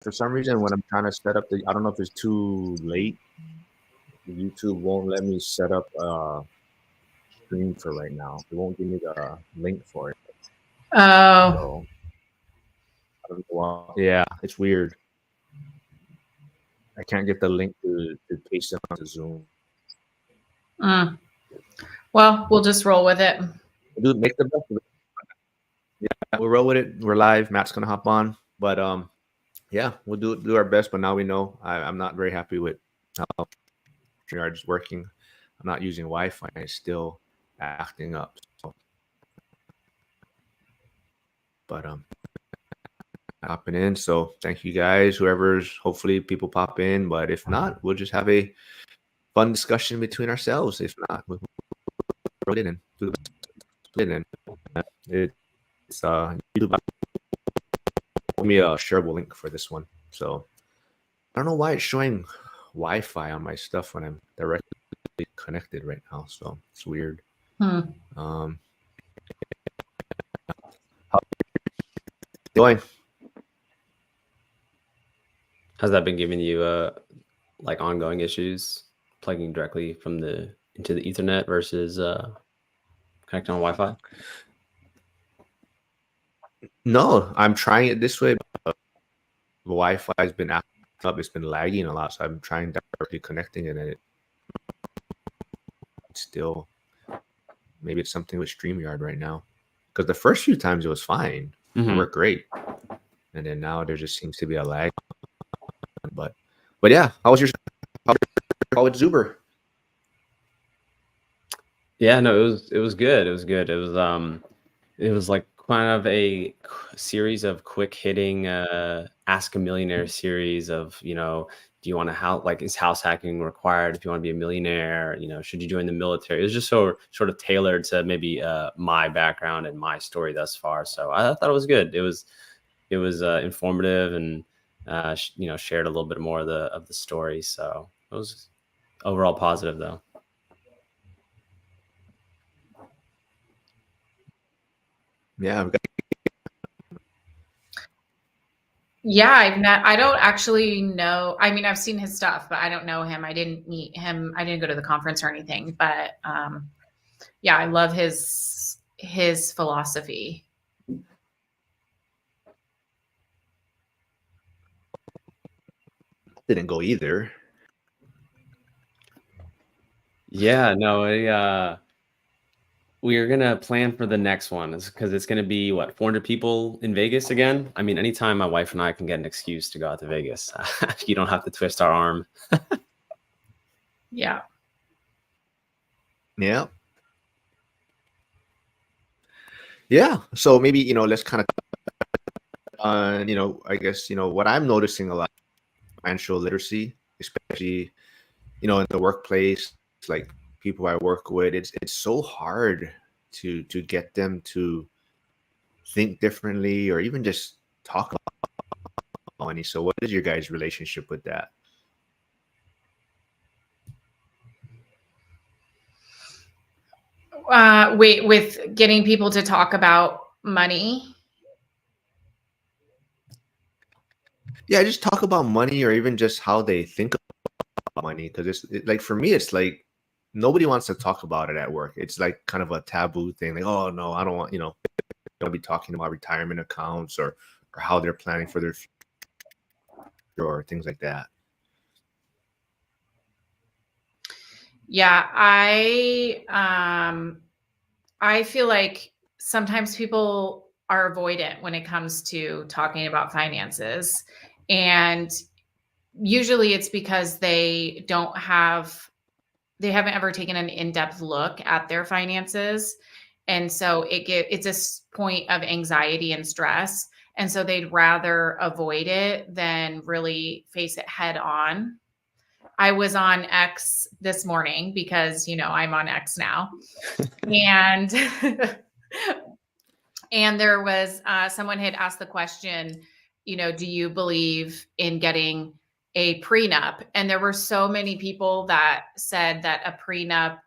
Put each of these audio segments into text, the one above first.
for some reason, when I'm trying to set up I don't know if it's too late. YouTube won't let me set up a stream for right now. It won't give me the link for it. Oh. So I don't know why. Yeah, it's weird. I can't get the link to paste it onto Zoom. Well, we'll just roll with it. Dude, make the best of it. Yeah, we'll roll with it. We're live. Matt's gonna hop on, but yeah, we'll do our best. But now we know I'm not very happy with how StreamYard is working. I'm not using Wi-Fi. It's still acting up. So. But hopping in. So thank you guys. Whoever's hopefully people pop in. But if not, we'll just have a fun discussion between ourselves. If not, we'll put it in. It's YouTube. Give me a shareable link for this one. So I don't know why it's showing Wi-Fi on my stuff when I'm directly connected right now. So it's weird. How going? Has that been giving you like ongoing issues plugging directly from into the Ethernet versus connecting on Wi-Fi? No, I'm trying it this way. But the Wi-Fi has been acting up. It's been lagging a lot, so I'm trying directly connecting it, and it's still. Maybe it's something with StreamYard right now, because the first few times it was fine, it worked great, and then now there just seems to be a lag. But yeah, how was your college Zuber? Yeah, no, it was good. It was good. It was like kind of a series of quick hitting Ask a Millionaire series of, you know, do you want to like, is house hacking required if you want to be a millionaire? You know, should you join the military? It was just so sort of tailored to maybe my background and my story thus far. So I thought it was good. It was informative and you know, shared a little bit more of the story. So it was overall positive though. Yeah. Yeah, I don't actually know. I mean, I've seen his stuff, but I don't know him. I didn't meet him. I didn't go to the conference or anything, but yeah, I love his philosophy. Didn't go either. Yeah, no, we are going to plan for the next one because it's going to be, what, 400 people in Vegas again? I mean, anytime my wife and I can get an excuse to go out to Vegas, you don't have to twist our arm. Yeah. Yeah. Yeah. So maybe, you know, let's kind of, you know, I guess, you know, what I'm noticing a lot, financial literacy, especially, you know, in the workplace, like people I work with, it's so hard to get them to think differently or even just talk about money. So what is your guys' relationship with that? Wait, with getting people to talk about money? Yeah, just talk about money or even just how they think about money. Because like for me, it's like nobody wants to talk about it at work. It's like kind of a taboo thing. Like, oh no, I don't want, you know, don't be talking about retirement accounts or how they're planning for their future or things like that. Yeah, I feel like sometimes people are avoidant when it comes to talking about finances. And usually it's because they haven't ever taken an in-depth look at their finances. And so it's a point of anxiety and stress. And so they'd rather avoid it than really face it head on. I was on X this morning because, you know, I'm on X now. And and there was someone had asked the question, you know, do you believe in getting a prenup? And there were so many people that said that a prenup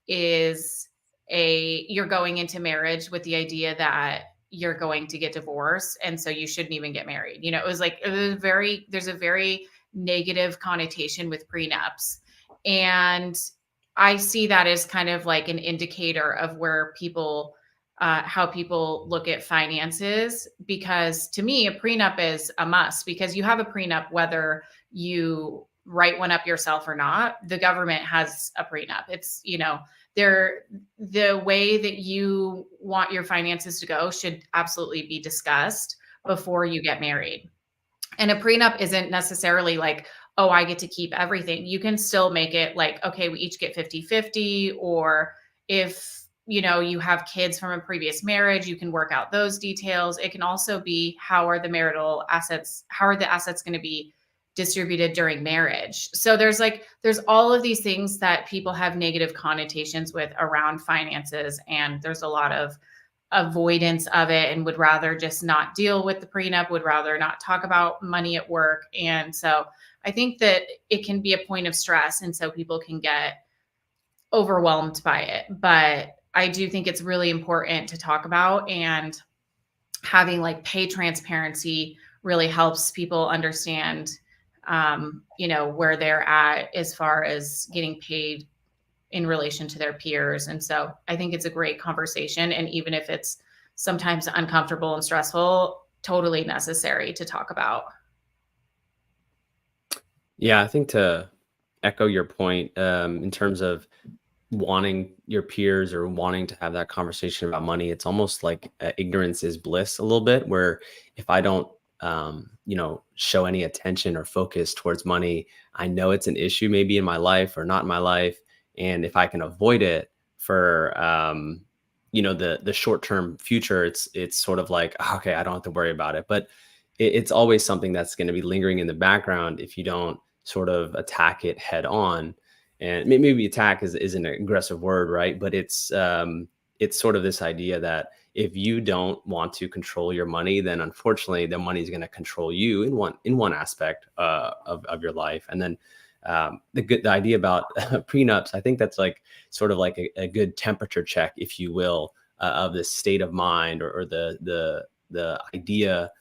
is you're going into marriage with the idea that you're going to get divorced, and so you shouldn't even get married. You know, it was like, there's a very negative connotation with prenups. And I see that as kind of like an indicator of where people, how people look at finances. Because to me, a prenup is a must, because you have a prenup whether you write one up yourself or not. The government has a prenup. It's, you know, the way that you want your finances to go should absolutely be discussed before you get married. And a prenup isn't necessarily like, oh, I get to keep everything. You can still make it like, okay, we each get 50-50. Or if, you know, you have kids from a previous marriage, you can work out those details. It can also be, how are the assets going to be distributed during marriage? So there's all of these things that people have negative connotations with around finances. And there's a lot of avoidance of it, and would rather just not deal with the prenup, would rather not talk about money at work. And so I think that it can be a point of stress, and so people can get overwhelmed by it. But I do think it's really important to talk about, and having like pay transparency really helps people understand, you know, where they're at as far as getting paid in relation to their peers. And so I think it's a great conversation. And even if it's sometimes uncomfortable and stressful, totally necessary to talk about. Yeah, I think to echo your point, in terms of wanting your peers or wanting to have that conversation about money, it's almost like ignorance is bliss a little bit, where if I don't, you know, show any attention or focus towards money, I know it's an issue maybe in my life or not in my life. And if I can avoid it for, you know, the short-term future, it's sort of like, okay, I don't have to worry about it. But it's always something that's going to be lingering in the background if you don't sort of attack it head on. And maybe attack is an aggressive word, right? But it's sort of this idea that if you don't want to control your money, then unfortunately the money is going to control you in one aspect of your life. And then the idea about prenups, I think that's like sort of like a good temperature check, if you will, of the state of mind, or the idea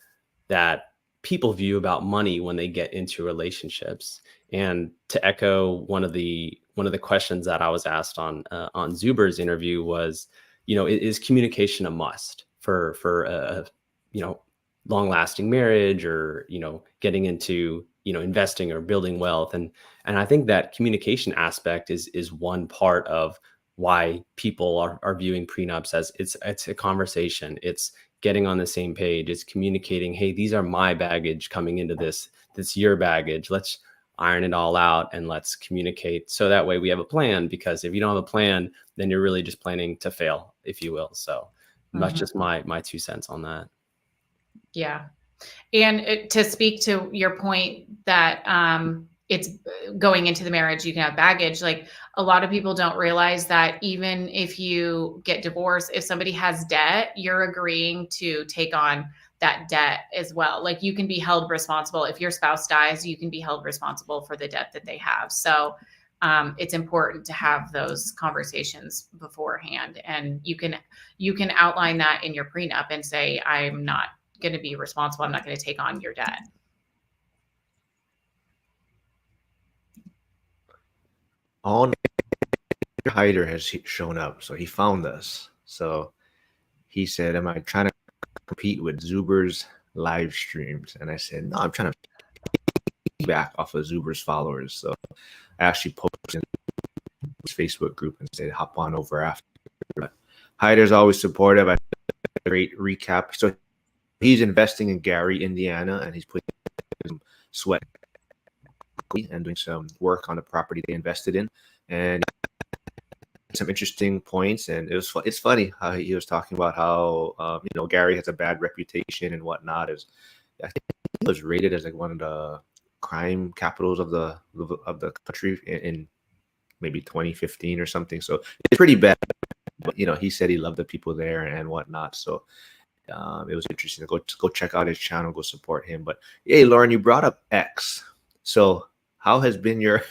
that people view about money when they get into relationships. And to echo one of the questions that I was asked on Zuber's interview was, you know, is communication a must for a, you know, long lasting marriage, or, you know, getting into, you know, investing or building wealth? And I think that communication aspect is one part of why people are viewing prenups as it's a conversation. It's getting on the same page. It's communicating, hey, these are my baggage coming into this your baggage. Let's iron it all out and let's communicate, so that way we have a plan. Because if you don't have a plan, then you're really just planning to fail, if you will. So that's just my 2 cents on that. Yeah. And to speak to your point that it's going into the marriage, you can have baggage. Like, a lot of people don't realize that even if you get divorced, if somebody has debt, you're agreeing to take on that debt as well. Like, you can be held responsible. If your spouse dies, you can be held responsible for the debt that they have. So it's important to have those conversations beforehand. And you can outline that in your prenup and say, I'm not going to be responsible. I'm not going to take on your debt. On Hyder has shown up, so he found us. So he said, "Am I trying to compete with Zuber's live streams?" And I said, "No, I'm trying to back off of Zuber's followers." So I actually posted in his Facebook group and said, "Hop on over after." But Hyder's always supportive. I did a great recap. So he's investing in Gary, Indiana, and he's putting some sweat and doing some work on the property they invested in, and some interesting points. And it's funny how he was talking about how you know, Gary has a bad reputation and whatnot. I think he was rated as like one of the crime capitals of the country in maybe 2015 or something. So it's pretty bad. But you know, he said he loved the people there and whatnot. So it was interesting to go check out his channel, go support him. But hey, Lauren, you brought up X. So how has been your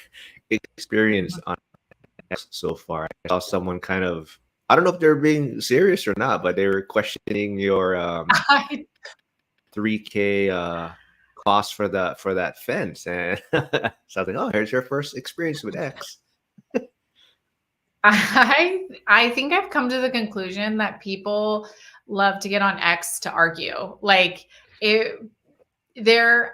experience on X so far? I saw someone kind of I don't know if they're being serious or not, but they were questioning your I 3K cost for that fence, and so I was like, oh, here's your first experience with X. I think I've come to the conclusion that people love to get on X to argue. Like it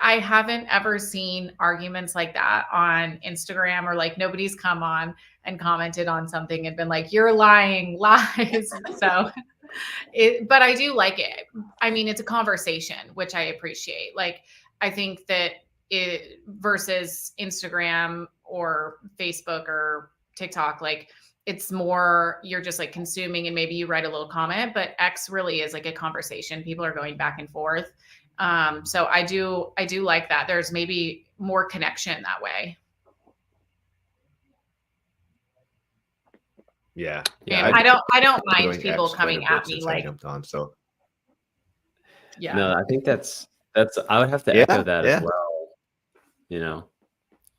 I haven't ever seen arguments like that on Instagram, or like nobody's come on and commented on something and been like, you're lying, lies. So but I do like it. I mean, it's a conversation, which I appreciate. Like, I think that it versus Instagram or Facebook or TikTok, like it's more you're just like consuming and maybe you write a little comment, but X really is like a conversation. People are going back and forth. So I do like that. There's maybe more connection that way. Yeah, And I don't mind doing people X quite a coming bit at me since I like, jumped on. So yeah, No, I think that's I would have to yeah, echo that as yeah. well. You know,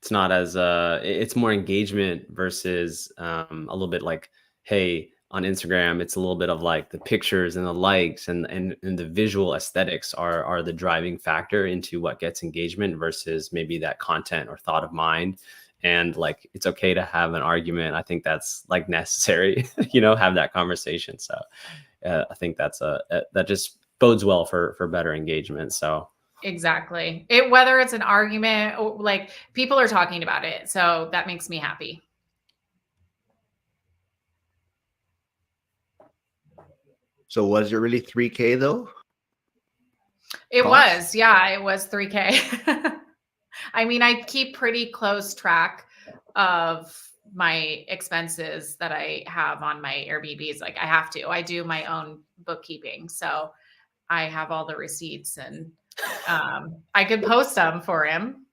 it's not as it's more engagement versus a little bit like, hey, on Instagram, it's a little bit of like the pictures and the likes and the visual aesthetics are the driving factor into what gets engagement versus maybe that content or thought of mind. And like, it's okay to have an argument. I think that's like necessary, have that conversation. So I think that's that just bodes well for better engagement. So exactly. Whether it's an argument or like people are talking about it. So that makes me happy. So was it really 3K though? It Cost? was, yeah, it was 3K. I mean, I keep pretty close track of my expenses that I have on my Airbnbs. Like I have to. I do my own bookkeeping. So I have all the receipts and I could post them for him.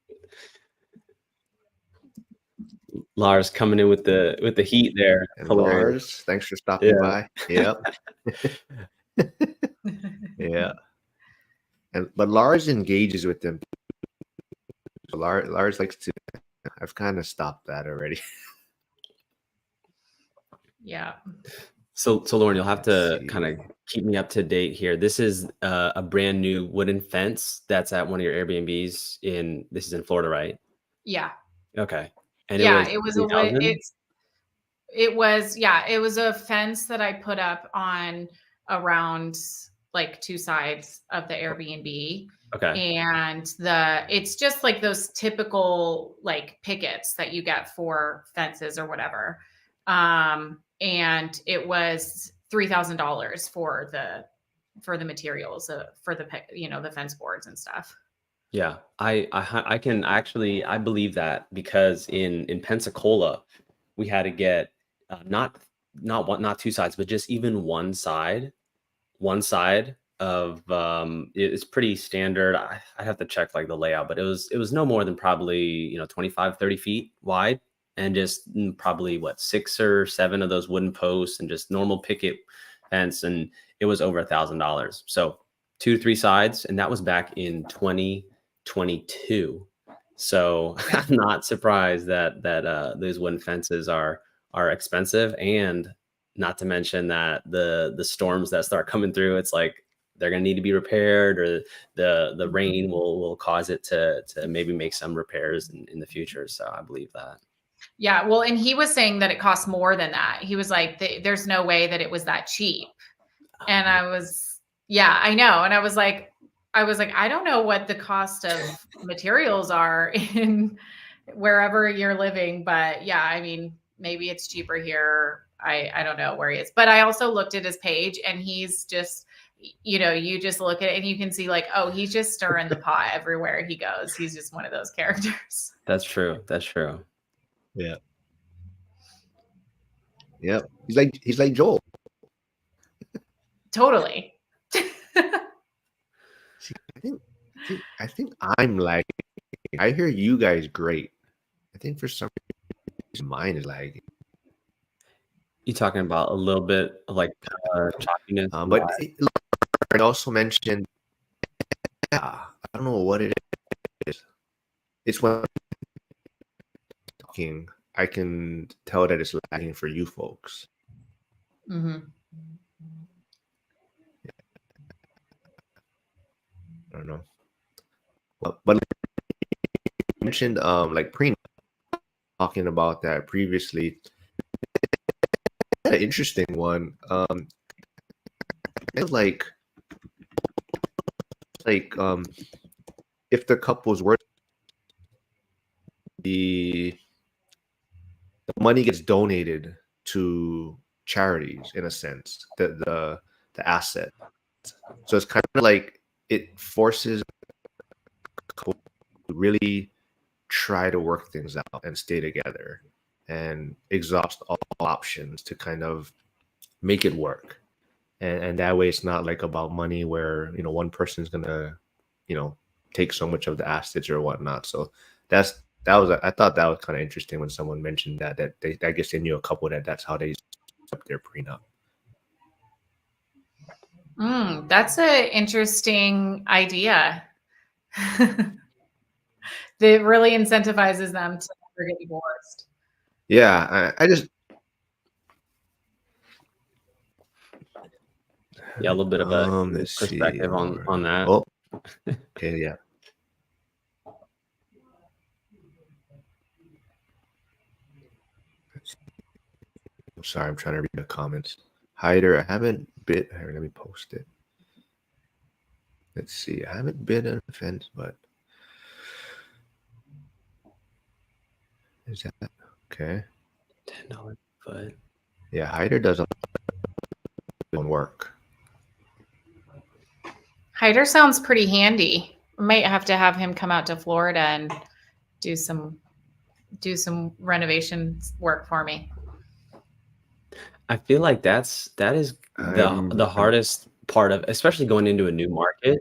Lars coming in with the heat there. And Hilarious. Lars, thanks for stopping by. Yep. Yeah. But Lars engages with them. Lars likes to. I've kind of stopped that already. Yeah. So Lauren, you'll have to see. kind of keep me up to date here. This is a brand new wooden fence that's at one of your Airbnbs this is in Florida, right? Yeah. Okay. And Yeah, it was it was a fence that I put up on around like two sides of the Airbnb. Okay. And it's just like those typical like pickets that you get for fences or whatever. And it was $3,000 for the materials for the fence boards and stuff. Yeah, I can actually I believe that because in Pensacola we had to get not two sides, but just even one side of it's pretty standard. I have to check like the layout, but it was no more than probably 25 30 feet wide, and just probably what 6 or 7 of those wooden posts and just normal picket fence, and it was over $1,000. So 2 to 3 sides, and that was back in 2022. So I'm not surprised that those wooden fences are expensive, and not to mention that the storms that start coming through, it's like they're going to need to be repaired, or the rain will cause it to maybe make some repairs in the future. So I believe that. Yeah, well, and he was saying that it costs more than that. He was like, there's no way that it was that cheap. And I was, yeah, I know. And I was like, I don't know what the cost of materials are in wherever you're living, but yeah, I mean, maybe it's cheaper here. I don't know where he is, but I also looked at his page, and he's just, you just look at it and you can see like, oh, he's just stirring the pot everywhere he goes. He's just one of those characters. That's true. That's true. Yeah. Yep. He's like Joel. Totally. See, I think I'm lagging. I hear you guys great. I think for some reason mine is lagging. You talking about a little bit of like choppiness? But it also mentioned, yeah, I don't know what it is. It's when talking, I can tell that it's lagging for you folks. Mhm. I don't know. But you mentioned like pre talking about that previously. An interesting one. It's like if the couples were the money gets donated to charities in a sense, the asset. So it's kind of like it forces couples to really try to work things out and stay together and exhaust all options to kind of make it work. And that way it's not like about money where, one person's gonna, you know, take so much of the assets or whatnot. So that was I thought that was kind of interesting when someone mentioned that they, I guess they knew a couple that's how they set up their prenup. That's an interesting idea. That really incentivizes them to never get divorced. Yeah, I just Yeah, a little bit of a let's see perspective more. on that. Oh, okay, yeah. I'm sorry, I'm trying to read the comments. Hider, I haven't bid. Here, let me post it. Let's see. I haven't bid on a fence, but is that okay? $10 foot. Yeah, Hider does a lot of work. Hyder sounds pretty handy. Might have to have him come out to Florida and do some renovation work for me. I feel like that is the hardest part of, especially going into a new market,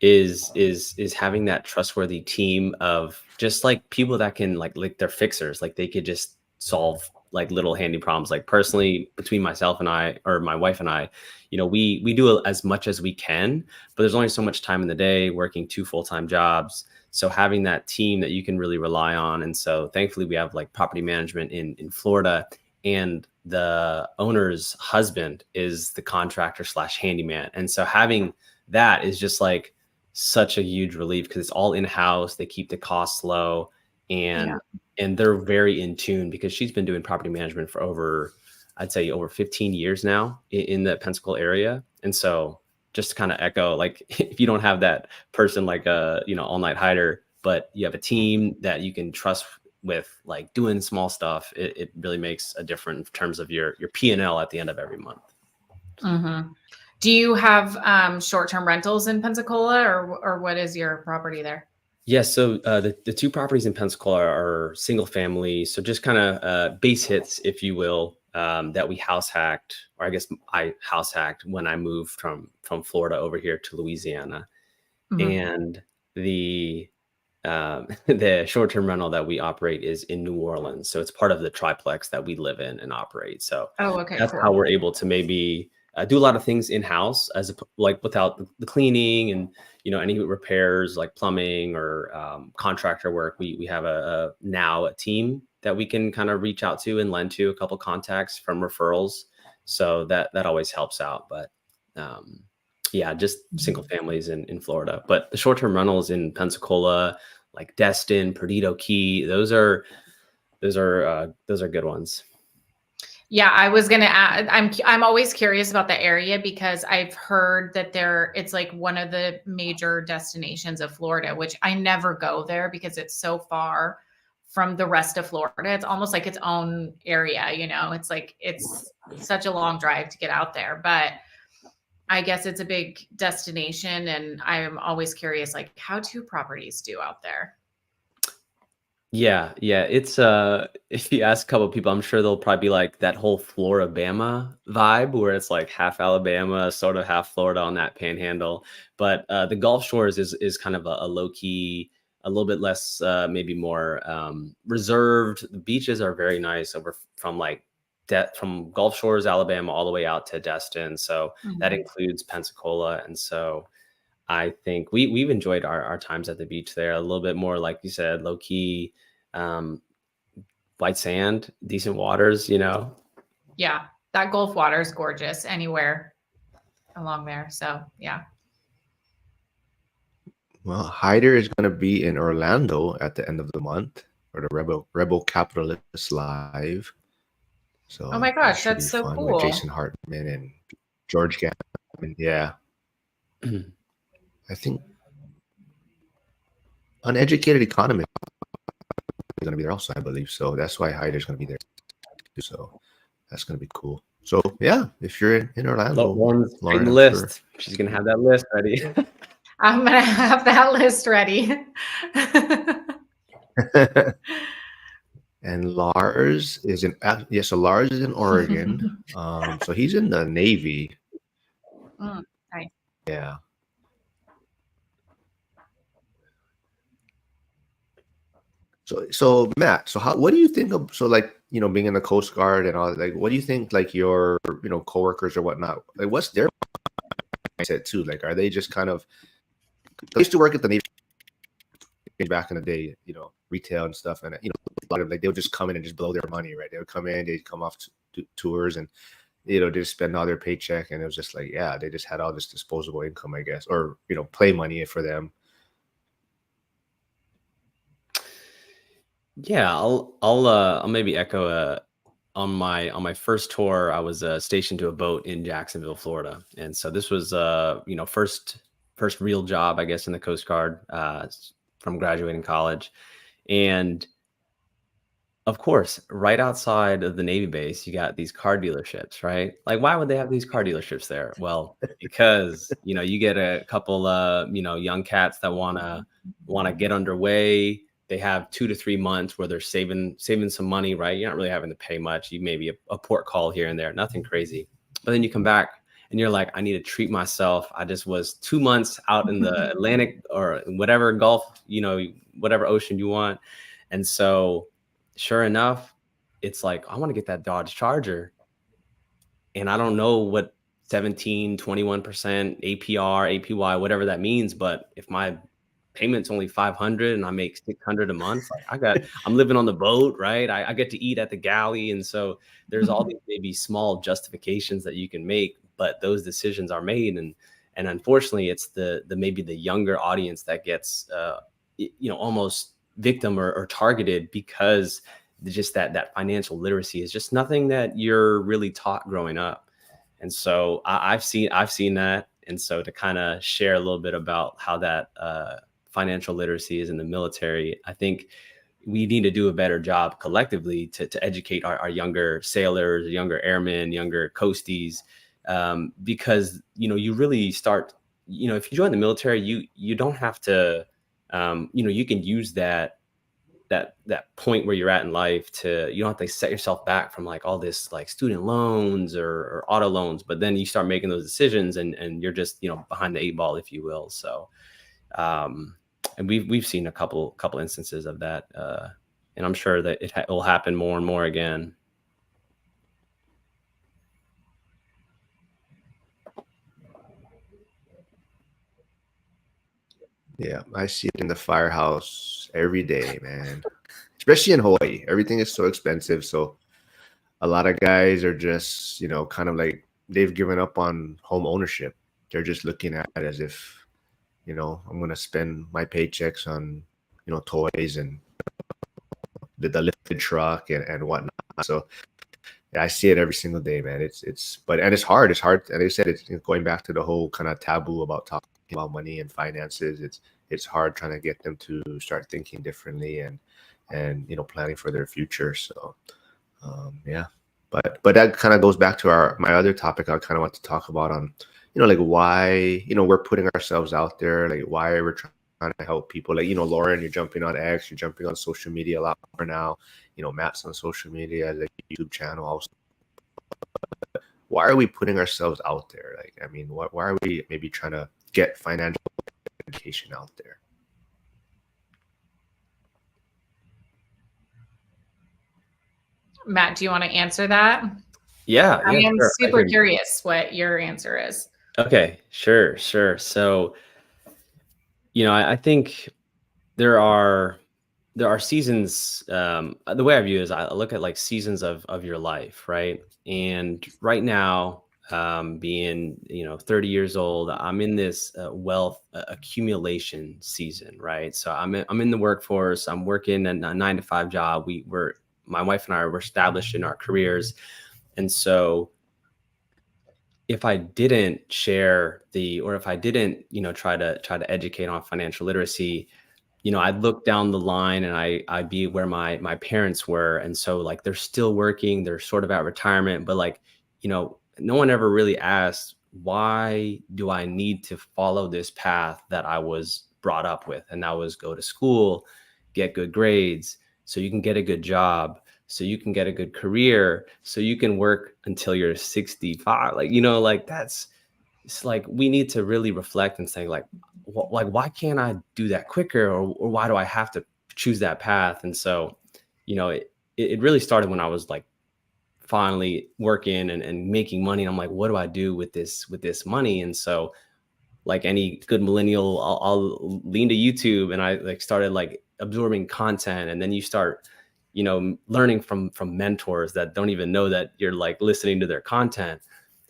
is having that trustworthy team of just like people that can like they're fixers, like they could just solve like little handy problems. Like personally, between myself and I, or my wife and I, we do as much as we can, but there's only so much time in the day working 2 full-time jobs. So having that team that you can really rely on. And so thankfully we have like property management in Florida, and the owner's husband is the contractor slash handyman. And so having that is just like such a huge relief because it's all in-house. They keep the costs low, and they're very in tune because she's been doing property management for I'd say over 15 years now in the Pensacola area. And so just to kind of echo, like if you don't have that person like all night hider, but you have a team that you can trust with like doing small stuff, it really makes a difference in terms of your P&L at the end of every month. Mm-hmm. Do you have short-term rentals in Pensacola, or what is your property there? Yes. So the 2 properties in Pensacola are single family. So just kind of base hits, if you will, that we house hacked, or I guess I house hacked when I moved from Florida over here to Louisiana. Mm-hmm. And the the short-term rental that we operate is in New Orleans. So it's part of the triplex that we live in and operate. So Okay, that's cool. how we're able to maybe do a lot of things in-house like without the cleaning and, any repairs like plumbing or contractor work. We have now a team that we can kind of reach out to and lend to, a couple contacts from referrals. So that always helps out. But yeah, just single families in Florida, but the short-term rentals in Pensacola, like Destin, Perdido Key, those are good ones. Yeah, I was gonna add. I'm always curious about the area because I've heard that it's like one of the major destinations of Florida, which I never go there because it's so far from the rest of Florida. It's almost like its own area, It's like it's such a long drive to get out there, but I guess it's a big destination, and I'm always curious, like, how do properties do out there? Yeah, it's if you ask a couple of people, I'm sure they'll probably be like that whole Floribama vibe where it's like half Alabama, sort of half Florida on that panhandle. But the Gulf Shores is kind of a low key, a little bit less, maybe more reserved. The beaches are very nice over from like from Gulf Shores, Alabama, all the way out to Destin. So that includes Pensacola, and so I think we've enjoyed our times at the beach there. A little bit more, like you said, low key, white sand, decent waters. Yeah. that Gulf water is gorgeous anywhere along there. So yeah. Well, Hyder is going to be in Orlando at the end of the month for the Rebel Capitalists Live. So Oh my that gosh, should be that's so fun with cool. Jason Hartman and George Gavin. Yeah, I think uneducated economist is going to be there also, I believe. So that's why Hyder's going to be there too. So that's going to be cool. So yeah, if you're in Orlando, Lauren's Lauren, the I'm list. She's gonna have that list ready. I'm gonna have that list ready. sure. And Lars is in so Lars is in Oregon. So he's in the Navy. Nice. Yeah. So Matt, so what do you think of, so like, being in the Coast Guard and all, like, what do you think, like, your, coworkers or whatnot, like, what's their mindset too? Like, are they just kind of, I used to work at the Navy back in the day, retail and stuff, and a lot of, like, they would just come in and just blow their money, right? They would come in, they'd come off tours, and they just spend all their paycheck, and it was just like, yeah, they just had all this disposable income, I guess, or play money for them. Yeah, I'll maybe echo on my first tour. I was stationed to a boat in Jacksonville, Florida, and so this was first real job, I guess, in the Coast Guard from graduating college. And of course, right outside of the Navy base, you got these car dealerships, right? Like, why would they have these car dealerships there? Well, because you get a couple young cats that wanna get underway. They have 2 to 3 months where they're saving some money, right? You're not really having to pay much. You maybe a port call here and there, nothing crazy. But then you come back and you're like, I need to treat myself. I just was 2 months out in the Atlantic or whatever Gulf, whatever ocean you want. And so sure enough, it's like, I want to get that Dodge Charger. And I don't know what 17, 21% APR, APY, whatever that means. But if my payment's only 500 and I make 600 a month, like I'm living on the boat, right? I get to eat at the galley. And so there's all these maybe small justifications that you can make, but those decisions are made. And unfortunately, it's the maybe the younger audience that gets, almost victim or targeted, because just that financial literacy is just nothing that you're really taught growing up. And so I've seen that. And so to kind of share a little bit about how that financial literacy is in the military, I think we need to do a better job collectively to educate our younger sailors, younger airmen, younger coasties, because you really start, if you join the military, you don't have to, you can use that point where you're at in life you don't have to set yourself back from like all this like student loans or auto loans, but then you start making those decisions and you're just behind the 8 ball, if you will. So and we've seen a couple instances of that, and I'm sure that it will happen more and more again. Yeah, I see it in the firehouse every day, man. Especially in Hawaii, everything is so expensive. So a lot of guys are just, kind of like they've given up on home ownership. They're just looking at it as if, I'm going to spend my paychecks on, toys and the lifted truck and whatnot. So yeah, I see it every single day, man. And it's hard. It's hard. And like I said, it's going back to the whole kind of taboo about talking about money and finances. It's hard trying to get them to start thinking differently and planning for their future. So yeah, but that kind of goes back to my other topic I kind of want to talk about on, like why, we're putting ourselves out there, like why we're trying to help people. Like, Lauren, you're jumping on X, you're jumping on social media a lot more now. Matt's on social media, the YouTube channel also. Why are we putting ourselves out there? Like, I mean, why are we maybe trying to get financial education out there? Matt, do you want to answer that? Yeah, I am sure. super curious what your answer is. Okay, sure. So, I think there are there are seasons. The way I view it is I look at like seasons of your life, right? And right now, being 30 years old, I'm in this wealth accumulation season, right? So I'm in the workforce. I'm working a 9 to 5 job. My wife and I were established in our careers, and so if I didn't share or if I didn't, try to educate on financial literacy, I'd look down the line and I'd be where my parents were. And so like they're still working, they're sort of at retirement, but like, no one ever really asked, why do I need to follow this path that I was brought up with? And that was go to school, get good grades, so you can get a good job, so you can get a good career, so you can work until you're 65. Like, it's like we need to really reflect and say like why can't I do that quicker, or why do I have to choose that path? And so it really started when I was like finally working and making money, and I'm like, what do I do with this money? And so like any good millennial, I'll lean to YouTube, and I like started like absorbing content, and then you start learning from mentors that don't even know that you're like listening to their content.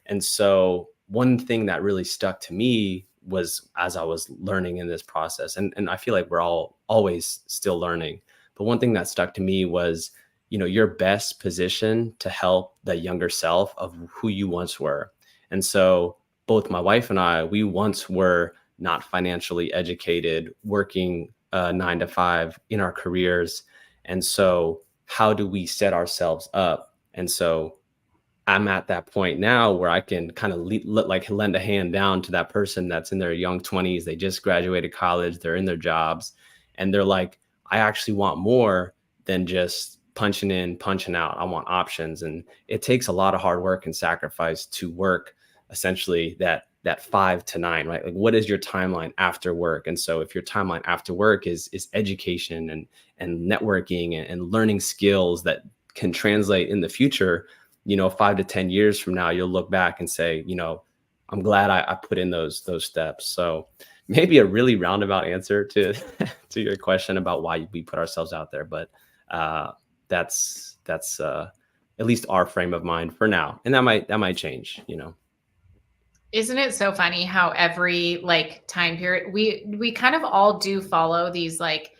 And so one thing that really stuck to me was as I was learning in this process, and I feel like we're all always still learning, but one thing that stuck to me was, your best position to help the younger self of who you once were. And so both my wife and I, we once were not financially educated, working 9 to 5 in our careers. And so how do we set ourselves up? And so I'm at that point now where I can kind of like lend a hand down to that person that's in their young 20s. They just graduated college, they're in their jobs, and they're like, I actually want more than just punching in, punching out. I want options. And it takes a lot of hard work and sacrifice to work essentially that 5 to 9, right? Like, what is your timeline after work? And so if your timeline after work is education and networking and learning skills that can translate in the future, 5 to 10 years from now, you'll look back and say, I'm glad I put in those steps. So maybe a really roundabout answer to to your question about why we put ourselves out there, but that's at least our frame of mind for now, and that might change. Isn't it so funny how every like time period we kind of all do follow these like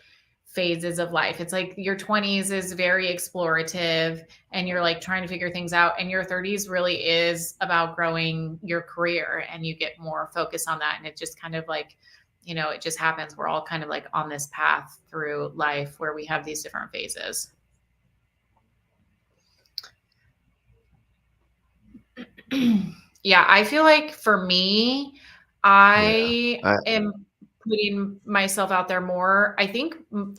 phases of life. It's like your 20s is very explorative and you're like trying to figure things out, and your 30s really is about growing your career and you get more focus on that, and it just kind of like, it just happens. We're all kind of like on this path through life where we have these different phases. Yeah, I feel like for me, I am putting myself out there more, I think,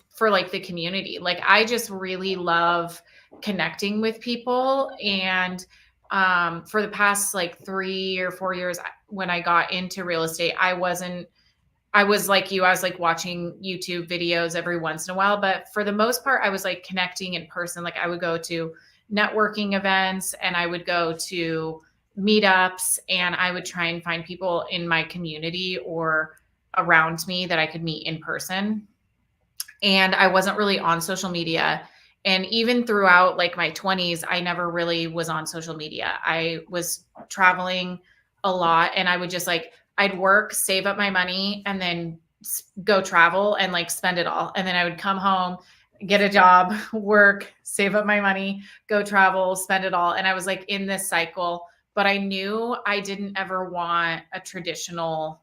for like the community. Like I just really love connecting with people. And for the past like 3 or 4 years, when I got into real estate, I was like you, I was like watching YouTube videos every once in a while. But for the most part, I was like connecting in person. Like I would go to networking events and I would go to meetups, and I would try and find people in my community or around me that I could meet in person. And I wasn't really on social media. And even throughout like my 20s, I never really was on social media. I was traveling a lot, and I would just like, I'd work, save up my money, and then go travel and like spend it all. And then I would come home, get a job, work, save up my money, go travel, spend it all. And I was like in this cycle, but I knew I didn't ever want a traditional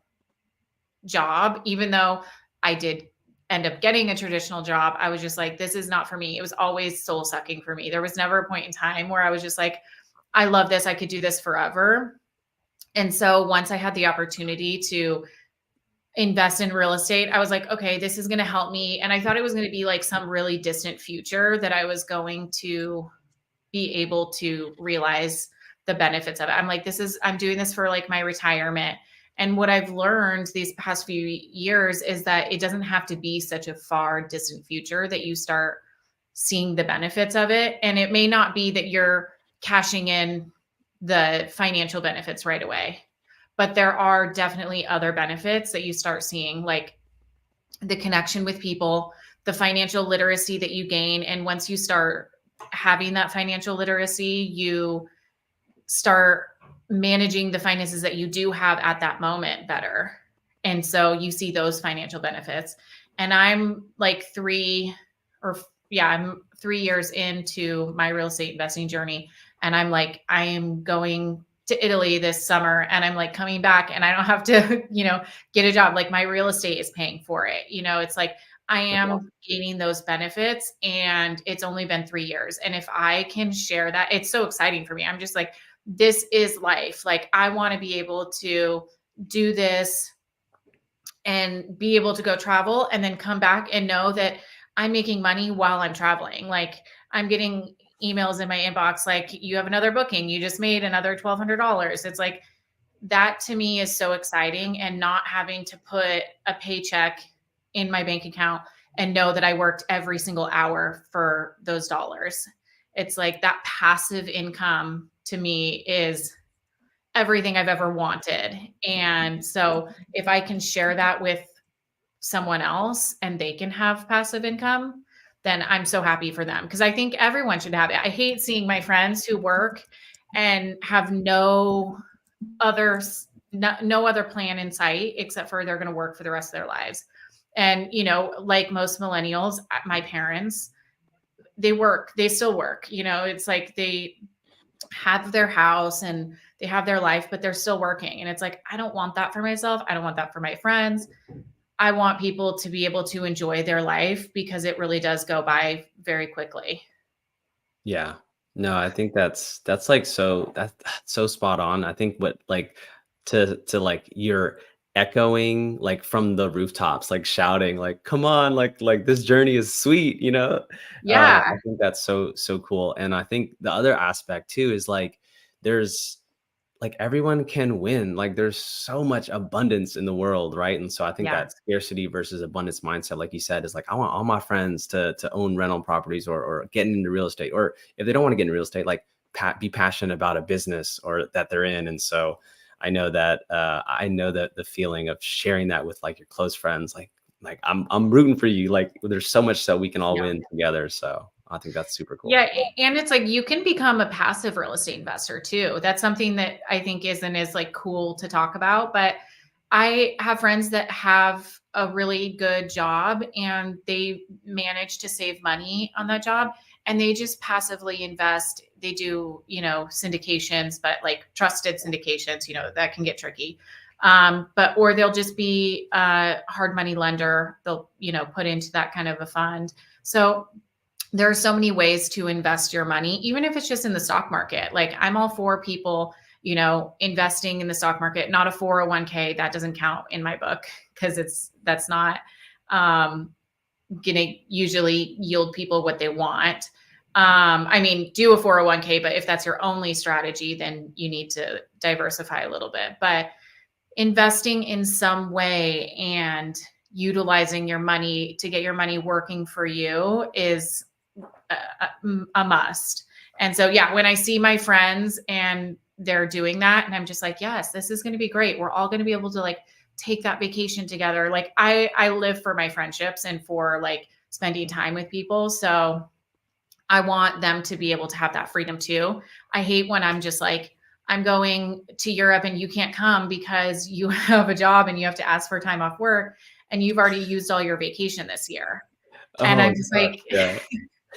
job, even though I did end up getting a traditional job. I was just like, this is not for me. It was always soul sucking for me. There was never a point in time where I was just like, I love this. I could do this forever. And so once I had the opportunity to invest in real estate, I was like, okay, this is going to help me. And I thought it was going to be like some really distant future that I was going to be able to realize the benefits of it. I'm like, I'm doing this for like my retirement. And what I've learned these past few years is that it doesn't have to be such a far distant future that you start seeing the benefits of it. And it may not be that you're cashing in the financial benefits right away, but there are definitely other benefits that you start seeing, like the connection with people, the financial literacy that you gain. And once you start having that financial literacy, you start managing the finances that you do have at that moment better. And so you see those financial benefits. And I'm like I'm 3 years into my real estate investing journey. And I'm like, I am going to Italy this summer, and I'm like coming back, and I don't have to, get a job. Like my real estate is paying for it. It's like I am gaining those benefits, and it's only been 3 years. And if I can share that, it's so exciting for me. I'm just like, this is life. Like I want to be able to do this and be able to go travel and then come back and know that I'm making money while I'm traveling. Like I'm getting emails in my inbox, like, you have another booking, you just made another $1,200. It's like, that to me is so exciting, and not having to put a paycheck in my bank account and know that I worked every single hour for those dollars. It's like that passive income to me is everything I've ever wanted. And so if I can share that with someone else and they can have passive income, then I'm so happy for them, because I think everyone should have it. I hate seeing my friends who work and have no other plan in sight except for they're going to work for the rest of their lives. And like most millennials, my parents, they still work. It's like they have their house and they have their life, but they're still working. And it's like, I don't want that for myself. I don't want that for my friends. I want people to be able to enjoy their life, because it really does go by very quickly. Yeah. No, I think that's like that's so spot on. I think what like to like you're echoing like from the rooftops, like shouting, like, come on, like this journey is sweet, Yeah. I think that's so cool. And I think the other aspect too is like there's like everyone can win. Like there's so much abundance in the world, right? And so I think Yeah. that scarcity versus abundance mindset, like you said, is like I want all my friends to own rental properties or get into real estate, or if they don't want to get into real estate, like be passionate about a business or that they're in. And so I know that the feeling of sharing that with like your close friends, like I'm rooting for you. Like there's so much that we can all Yeah. win together. So I think that's super cool. Yeah. And it's like, you can become a passive real estate investor too. That's something that I think is like cool to talk about. But I have friends that have a really good job and they manage to save money on that job, and they just passively invest. They do, syndications, but like trusted syndications, that can get tricky. Or they'll just be a hard money lender. They'll, put into that kind of a fund. So there are so many ways to invest your money, even if it's just in the stock market. Like I'm all for people, investing in the stock market, not a 401k. That doesn't count in my book, because that's not going to usually yield people what they want. I mean, do a 401k, but if that's your only strategy, then you need to diversify a little bit. But investing in some way and utilizing your money to get your money working for you is a must. And so, yeah, when I see my friends and they're doing that, and I'm just like, yes, this is going to be great. We're all going to be able to like take that vacation together. Like I live for my friendships and for like spending time with people. So I want them to be able to have that freedom too. I hate when I'm just like, I'm going to Europe and you can't come because you have a job and you have to ask for time off work and you've already used all your vacation this year. And Oh, I'm just gosh, like, yeah.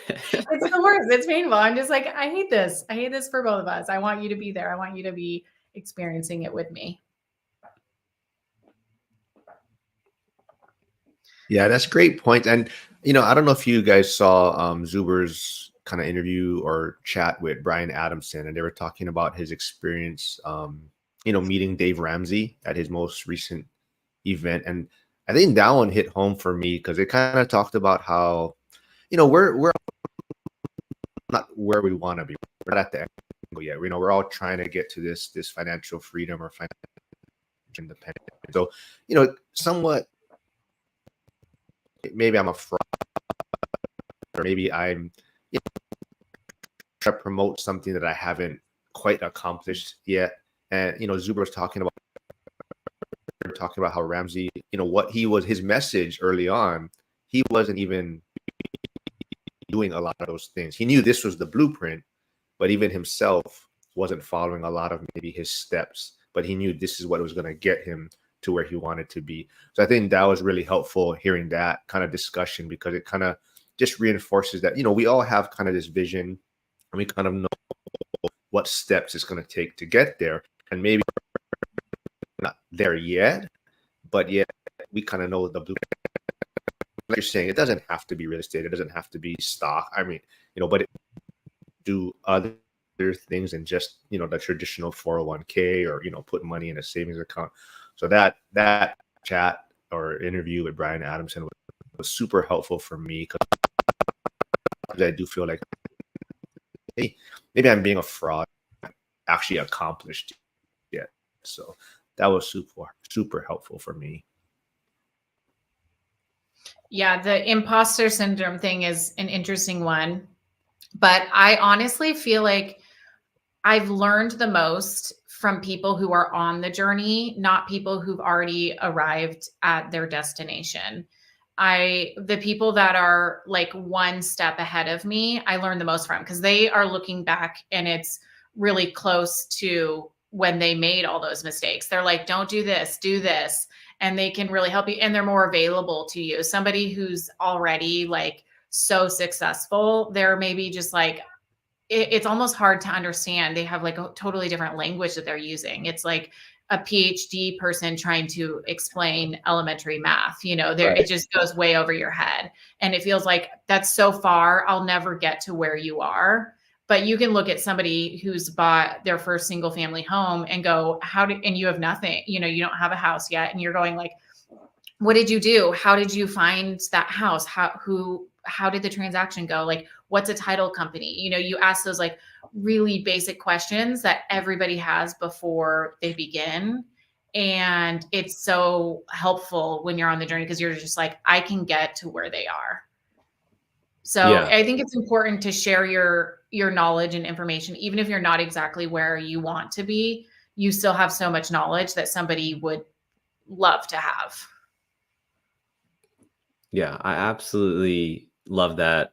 it's the worst. It's painful. I'm just like, I hate this. I hate this for both of us. I want you to be there. I want you to be experiencing it with me. Yeah, that's a great point. And I don't know if you guys saw Zuber's kind of interview or chat with Brian Adamson, and they were talking about his experience, meeting Dave Ramsey at his most recent event. And I think that one hit home for me because it kind of talked about how, we're not where we want to be. We're not at the end yet. We're all trying to get to this financial freedom or financial independence. So, somewhat maybe I'm a fraud, or maybe I'm trying to promote something that I haven't quite accomplished yet. And Zuber was talking about how Ramsey, what his message early on he wasn't even doing a lot of those things. He knew this was the blueprint, but even himself wasn't following a lot of maybe his steps, but he knew this is what was going to get him to where he wanted to be. So I think that was really helpful hearing that kind of discussion, because it kind of just reinforces that, we all have kind of this vision, and we kind of know what steps it's going to take to get there. And maybe we're not there yet, but yet we kind of know the blueprint. Like you're saying, it doesn't have to be real estate. It doesn't have to be stock. I mean, but it do other things than just, the traditional 401k, or, put money in a savings account. So that chat or interview with Brian Adamson was super helpful for me, because I do feel like, hey, maybe I'm being a fraud, actually accomplished yet. So that was super helpful for me. Yeah, the imposter syndrome thing is an interesting one, but I honestly feel like I've learned the most from people who are on the journey, not people who've already arrived at their destination. The people that are like one step ahead of me, I learn the most from, because they are looking back and it's really close to when they made all those mistakes. They're like, don't do this, do this. And they can really help you. And they're more available to you. Somebody who's already like so successful, they're maybe just like, it's almost hard to understand. They have like a totally different language that they're using. It's like a PhD person trying to explain elementary math. It just goes way over your head. And it feels like that's so far, I'll never get to where you are. But you can look at somebody who's bought their first single family home and go, and you have nothing, you don't have a house yet. And you're going like, what did you do? How did you find that house? How did the transaction go? Like, what's a title company? You ask those like really basic questions that everybody has before they begin. And it's so helpful when you're on the journey, because you're just like, I can get to where they are. So yeah. I think it's important to share your knowledge and information, even if you're not exactly where you want to be. You still have so much knowledge that somebody would love to have. Yeah, I absolutely love that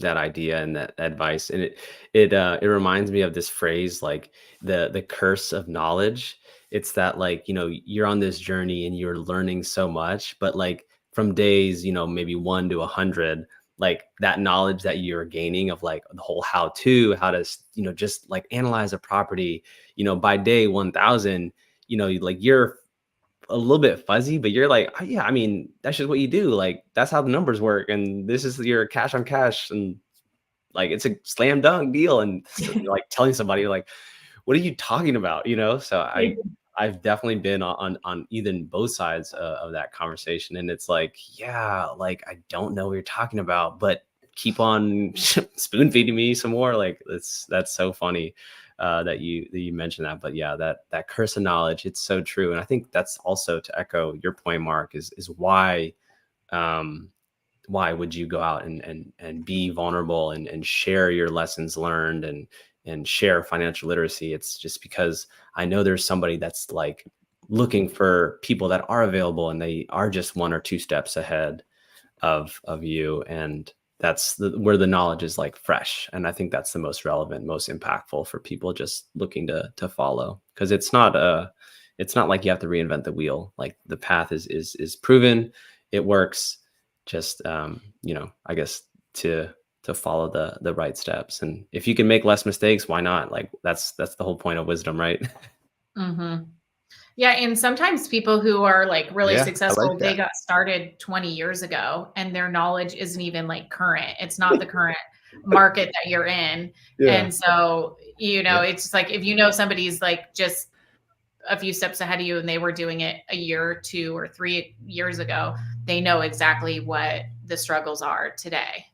idea and that advice. And it reminds me of this phrase, like the curse of knowledge. It's that, like, you're on this journey and you're learning so much, but like from days, maybe 1 to 100, like that knowledge that you're gaining of like the whole how to, just like analyze a property, by day 1000, like you're a little bit fuzzy, but you're like, oh, yeah, I mean, that's just what you do. Like, that's how the numbers work. And this is your cash on cash. And like, it's a slam dunk deal. And so you're like telling somebody, like, what are you talking about? So I've definitely been on either both sides of that conversation. And it's like, yeah, like, I don't know what you're talking about, but keep on spoon feeding me some more. Like, that's so funny. That you mentioned that. But yeah, that curse of knowledge, it's so true. And I think that's also, to echo your point, Mark, is why would you go out and be vulnerable and share your lessons learned and share financial literacy? It's just because I know there's somebody that's like looking for people that are available and they are just 1 or 2 steps ahead of you. And that's where the knowledge is like fresh. And I think that's the most relevant, most impactful for people just looking to follow, because it's not like you have to reinvent the wheel. Like, the path is proven, it works. Just, I guess to follow the right steps. And if you can make less mistakes, why not? Like, that's the whole point of wisdom, right? Mm-hmm. Yeah. And sometimes people who are like really successful, like they got started 20 years ago and their knowledge isn't even like current. It's not the current market that you're in. Yeah. And so, it's just like, if somebody's like just a few steps ahead of you and they were doing it a year, 2 or 3 years ago, they know exactly what the struggles are today.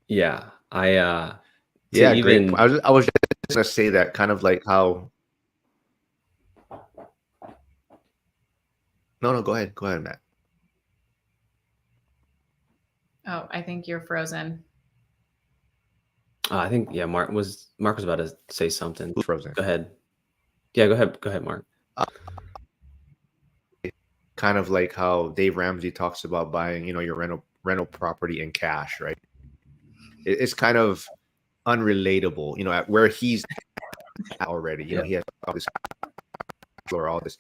Yeah. Great. I was just gonna say that, kind of like how. No, go ahead, Matt. Oh, I think you're frozen. I think, yeah, Mark was about to say something. Frozen. Go ahead. Yeah, go ahead, Mark. kind of like how Dave Ramsey talks about buying, your rental property in cash, right? It's kind of unrelatable, at where he's at already. Yeah. He has all this or all this,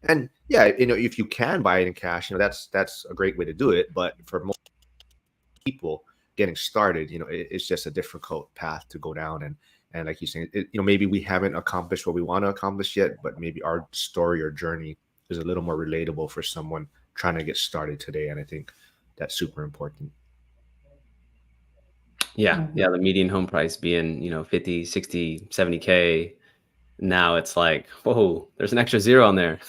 and yeah, if you can buy it in cash, that's a great way to do it. But for most people getting started, it's just a difficult path to go down. And like you're saying, maybe we haven't accomplished what we want to accomplish yet, but maybe our story or journey is a little more relatable for someone trying to get started today. And I think that's super important. Yeah. The median home price being, 50, 60, 70K. Now it's like, whoa, there's an extra zero on there.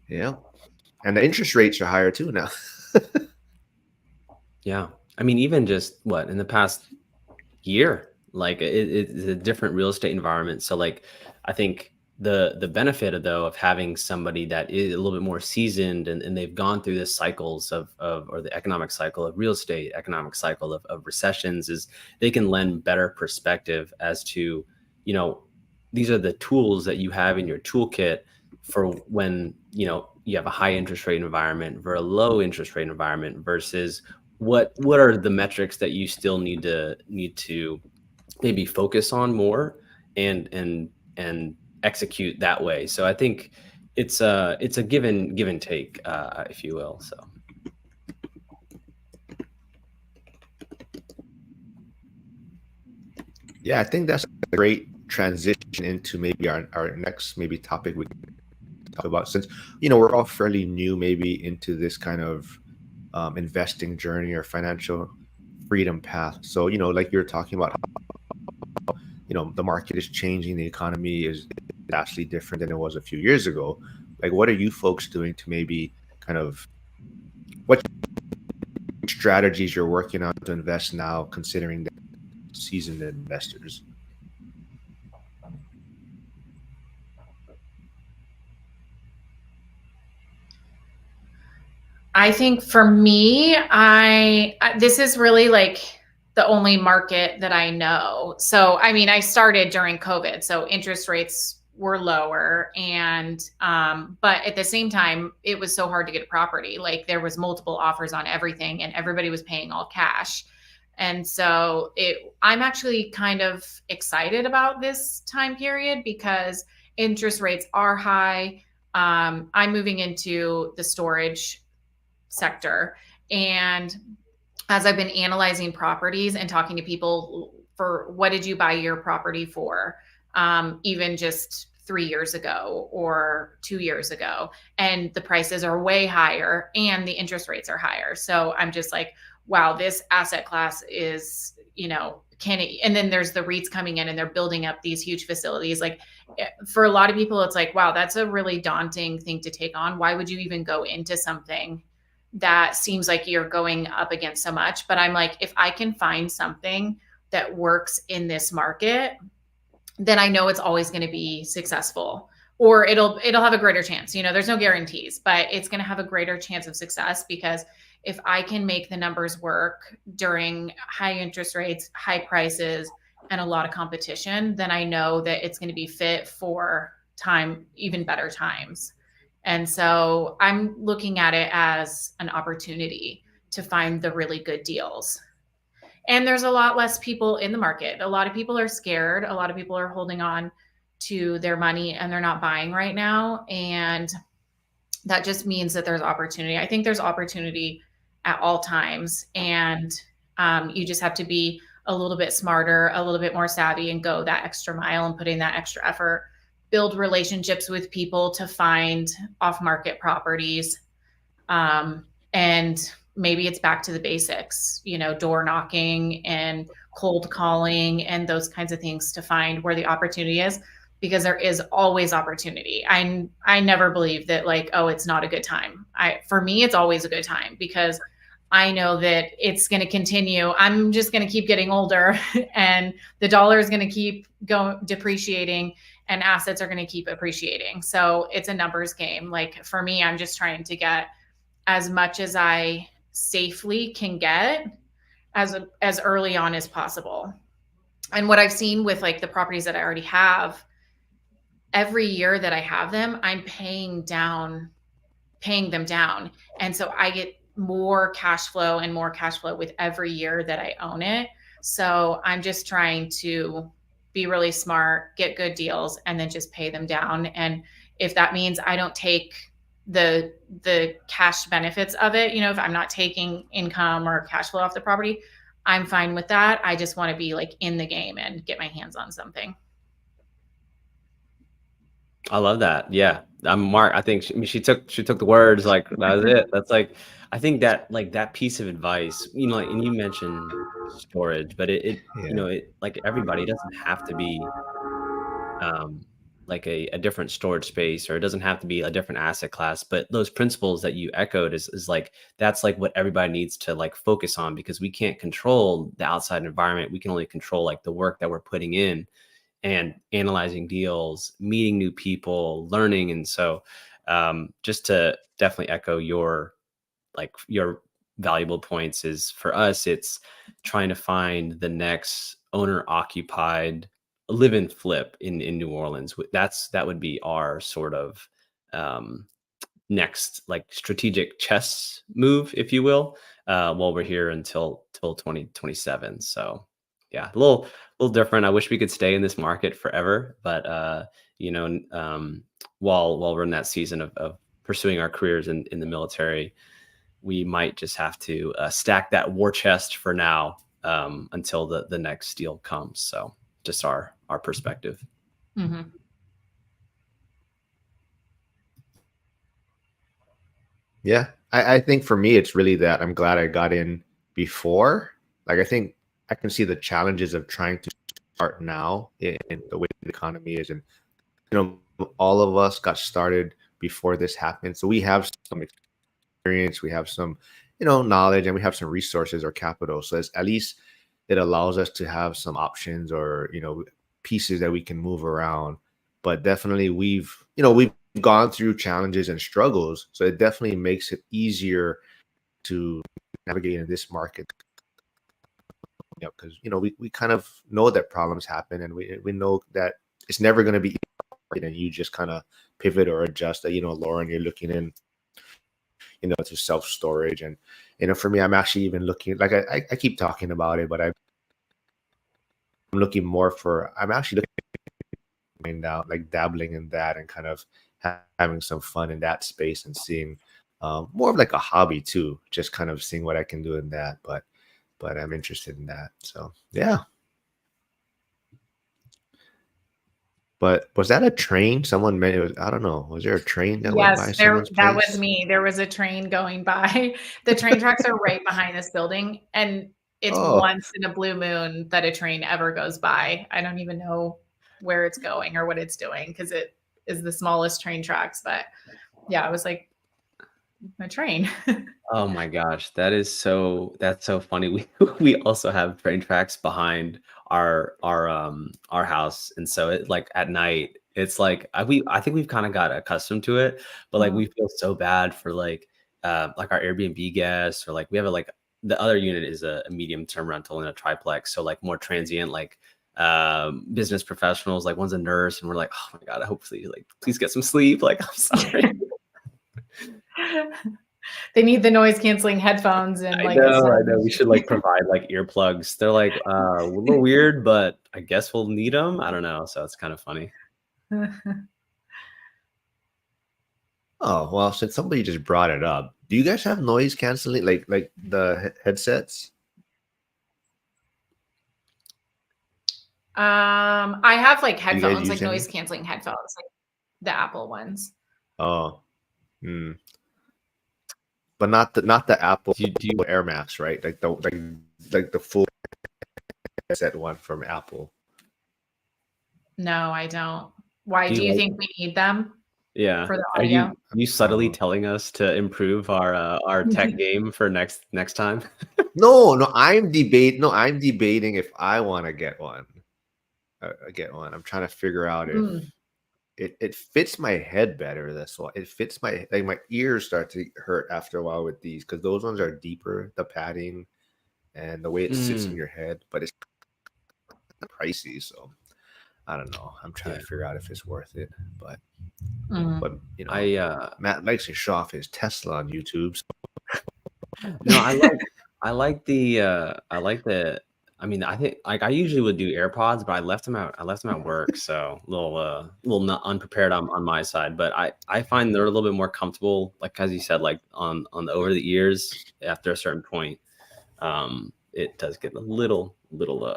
Yeah. And the interest rates are higher too now. Yeah. I mean, even just in the past year, like it's a different real estate environment. So like, I think the benefit of having somebody that is a little bit more seasoned and they've gone through the cycles or the economic cycle of real estate, economic cycle of recessions, is they can lend better perspective as to, these are the tools that you have in your toolkit for when, you have a high interest rate environment versus a low interest rate environment versus what are the metrics that you still need to maybe focus on more and execute that way. So I think it's a give and take, if you will. So Yeah, I think that's a great transition into maybe our next maybe topic we can talk about, since we're all fairly new maybe into this kind of investing journey or financial freedom path. So like you're talking about, the market is changing, the economy is vastly different than it was a few years ago. Like, what are you folks doing to maybe kind of, what strategies you're working on to invest now, considering that seasoned investors? I think for me, this is really like the only market that I know. So, I mean, I started during COVID, so interest rates were lower, and but at the same time, it was so hard to get a property. Like, there was multiple offers on everything, and everybody was paying all cash. And so I'm actually kind of excited about this time period because interest rates are high. I'm moving into the storage sector. And as I've been analyzing properties and talking to people, for what did you buy your property for? Even just 3 years ago or 2 years ago, and the prices are way higher and the interest rates are higher. So I'm just like, wow, this asset class is, and then there's the REITs coming in and they're building up these huge facilities. Like, for a lot of people, it's like, wow, that's a really daunting thing to take on. Why would you even go into something that seems like you're going up against so much? But I'm like, if I can find something that works in this market, then I know it's always going to be successful, or it'll have a greater chance. There's no guarantees, but it's going to have a greater chance of success, because if I can make the numbers work during high interest rates, high prices, and a lot of competition, then I know that it's going to be fit for even better times. And so I'm looking at it as an opportunity to find the really good deals. And there's a lot less people in the market. A lot of people are scared. A lot of people are holding on to their money and they're not buying right now. And that just means that there's opportunity. I think there's opportunity at all times. And you just have to be a little bit smarter, a little bit more savvy, and go that extra mile and put in that extra effort. Build relationships with people to find off-market properties. And maybe it's back to the basics, door knocking and cold calling and those kinds of things to find where the opportunity is, because there is always opportunity. I never believe that, like, oh, it's not a good time. For me, it's always a good time, because I know that it's going to continue. I'm just going to keep getting older and the dollar is going to keep depreciating and assets are going to keep appreciating. So it's a numbers game. Like, for me, I'm just trying to get as much as I safely can get as early on as possible. And what I've seen with, like, the properties that I already have, every year that I have them, I'm paying them down. And so I get more cash flow and more cash flow with every year that I own it. So I'm just trying to be really smart, get good deals, and then just pay them down. And if that means I don't take the cash benefits of it, you know, if I'm not taking income or cash flow off the property, I'm fine with that. I just want to be like in the game and get my hands on something. I love that. Yeah. I'm Mark. I think she took the words like that was it. That's like I think that like that piece of advice, you know, and you mentioned storage, but it you Yeah. know, it like everybody doesn't have to be um like a different storage space, or it doesn't have to be a different asset class, but those principles that you echoed is like that's like what everybody needs to like focus on, because we can't control the outside environment. We can only control like the work that we're putting in and analyzing deals, meeting new people, learning. And so just to definitely echo your valuable points, is for us, it's trying to find the next owner occupied live and flip in New Orleans. That would be our sort of um, next like strategic chess move, if you will, while we're here until 2027. So yeah, a little different. I wish we could stay in this market forever, but you know, while we're in that season of pursuing our careers in the military, we might just have to stack that war chest for now, until the next deal comes. So just our perspective. Mm-hmm. Yeah. I think for me, it's really that I'm glad I got in before. Like, I think I can see the challenges of trying to start now in the way the economy is. And, all of us got started before this happened. So we have some experience, we have some, knowledge, and we have some resources or capital. So at least it allows us to have some options or, pieces that we can move around. But definitely we've gone through challenges and struggles. So it definitely makes it easier to navigate in this market. Because, we kind of know that problems happen, and we know that it's never going to be easy, and you just kind of pivot or adjust that, Lauren, you're looking in, to self storage. And, for me, I'm actually even looking, like I keep talking about it, but I'm looking more for, I'm actually looking out, like dabbling in that and kind of having some fun in that space and seeing more of like a hobby too, just kind of seeing what I can do in that. But I'm interested in that. So yeah. But was that a train? Someone made it was, I don't know. Was there a train that went by Yes, there someone's that was place? me. There was a train going by. The train tracks are right behind this building, and it's Oh, once in a blue moon that a train ever goes by. I don't even know where it's going or what it's doing because it is the smallest train tracks. But yeah, I was like, a train. Oh my gosh, that's so funny. We we also have train tracks behind our house, and so it like at night, it's like I think we've kind of got accustomed to it, but like Mhm. we feel so bad for like our Airbnb guests, or like we have like the other unit is a medium term rental in a triplex, so like more transient like business professionals, like one's a nurse, and we're like, oh my god, hopefully like please get some sleep. Like I'm sorry. They need the noise canceling headphones and like a I know. sun. We should like provide like earplugs. They're like a little weird, but I guess we'll need them. I don't know. So it's kind of funny. oh, well, since somebody just brought it up, do you guys have noise canceling, like the headsets? I have like Do you guys headphones, like use noise any? canceling headphones, like the Apple ones. Oh, hmm. But not the Apple Do you Air Max, right? Like the full headset one from Apple. No, I don't. Why do do you you like? think we need them Yeah. for the Are audio? you subtly telling us to improve our tech game for next time? No, I'm debating if I want to get one. Get one. I'm trying to figure out if Mm, it fits my head better. That's why it fits my ears start to hurt after a while with these, because those ones are deeper, the padding and the way it sits in Mm. your head, but it's pricey. So I don't know. I'm trying to figure out if it's worth it, but Mhm. you know, I Matt likes to show off his Tesla on YouTube. So no, I like the I mean, I think like I usually would do AirPods, but I left them out. I left them at work, so a little not unprepared on my side. But I find they're a little bit more comfortable, like as you said, like on the over the ears after a certain point. It does get a little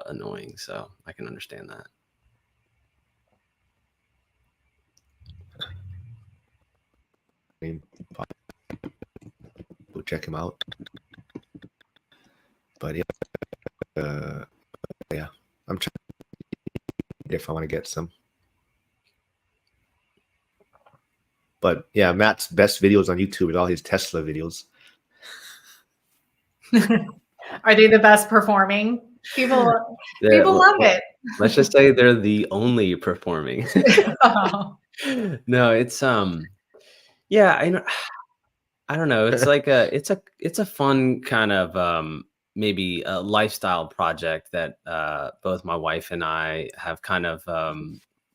annoying, so I can understand that. I mean, go check him out. But yeah, I'm trying if I want to get some. But yeah, Matt's best videos on YouTube is all his Tesla videos. Are they the best performing? People love it. Let's just say they're the only performing. Oh. No, it's yeah, I don't know. It's like it's a fun kind of maybe a lifestyle project that both my wife and I have kind of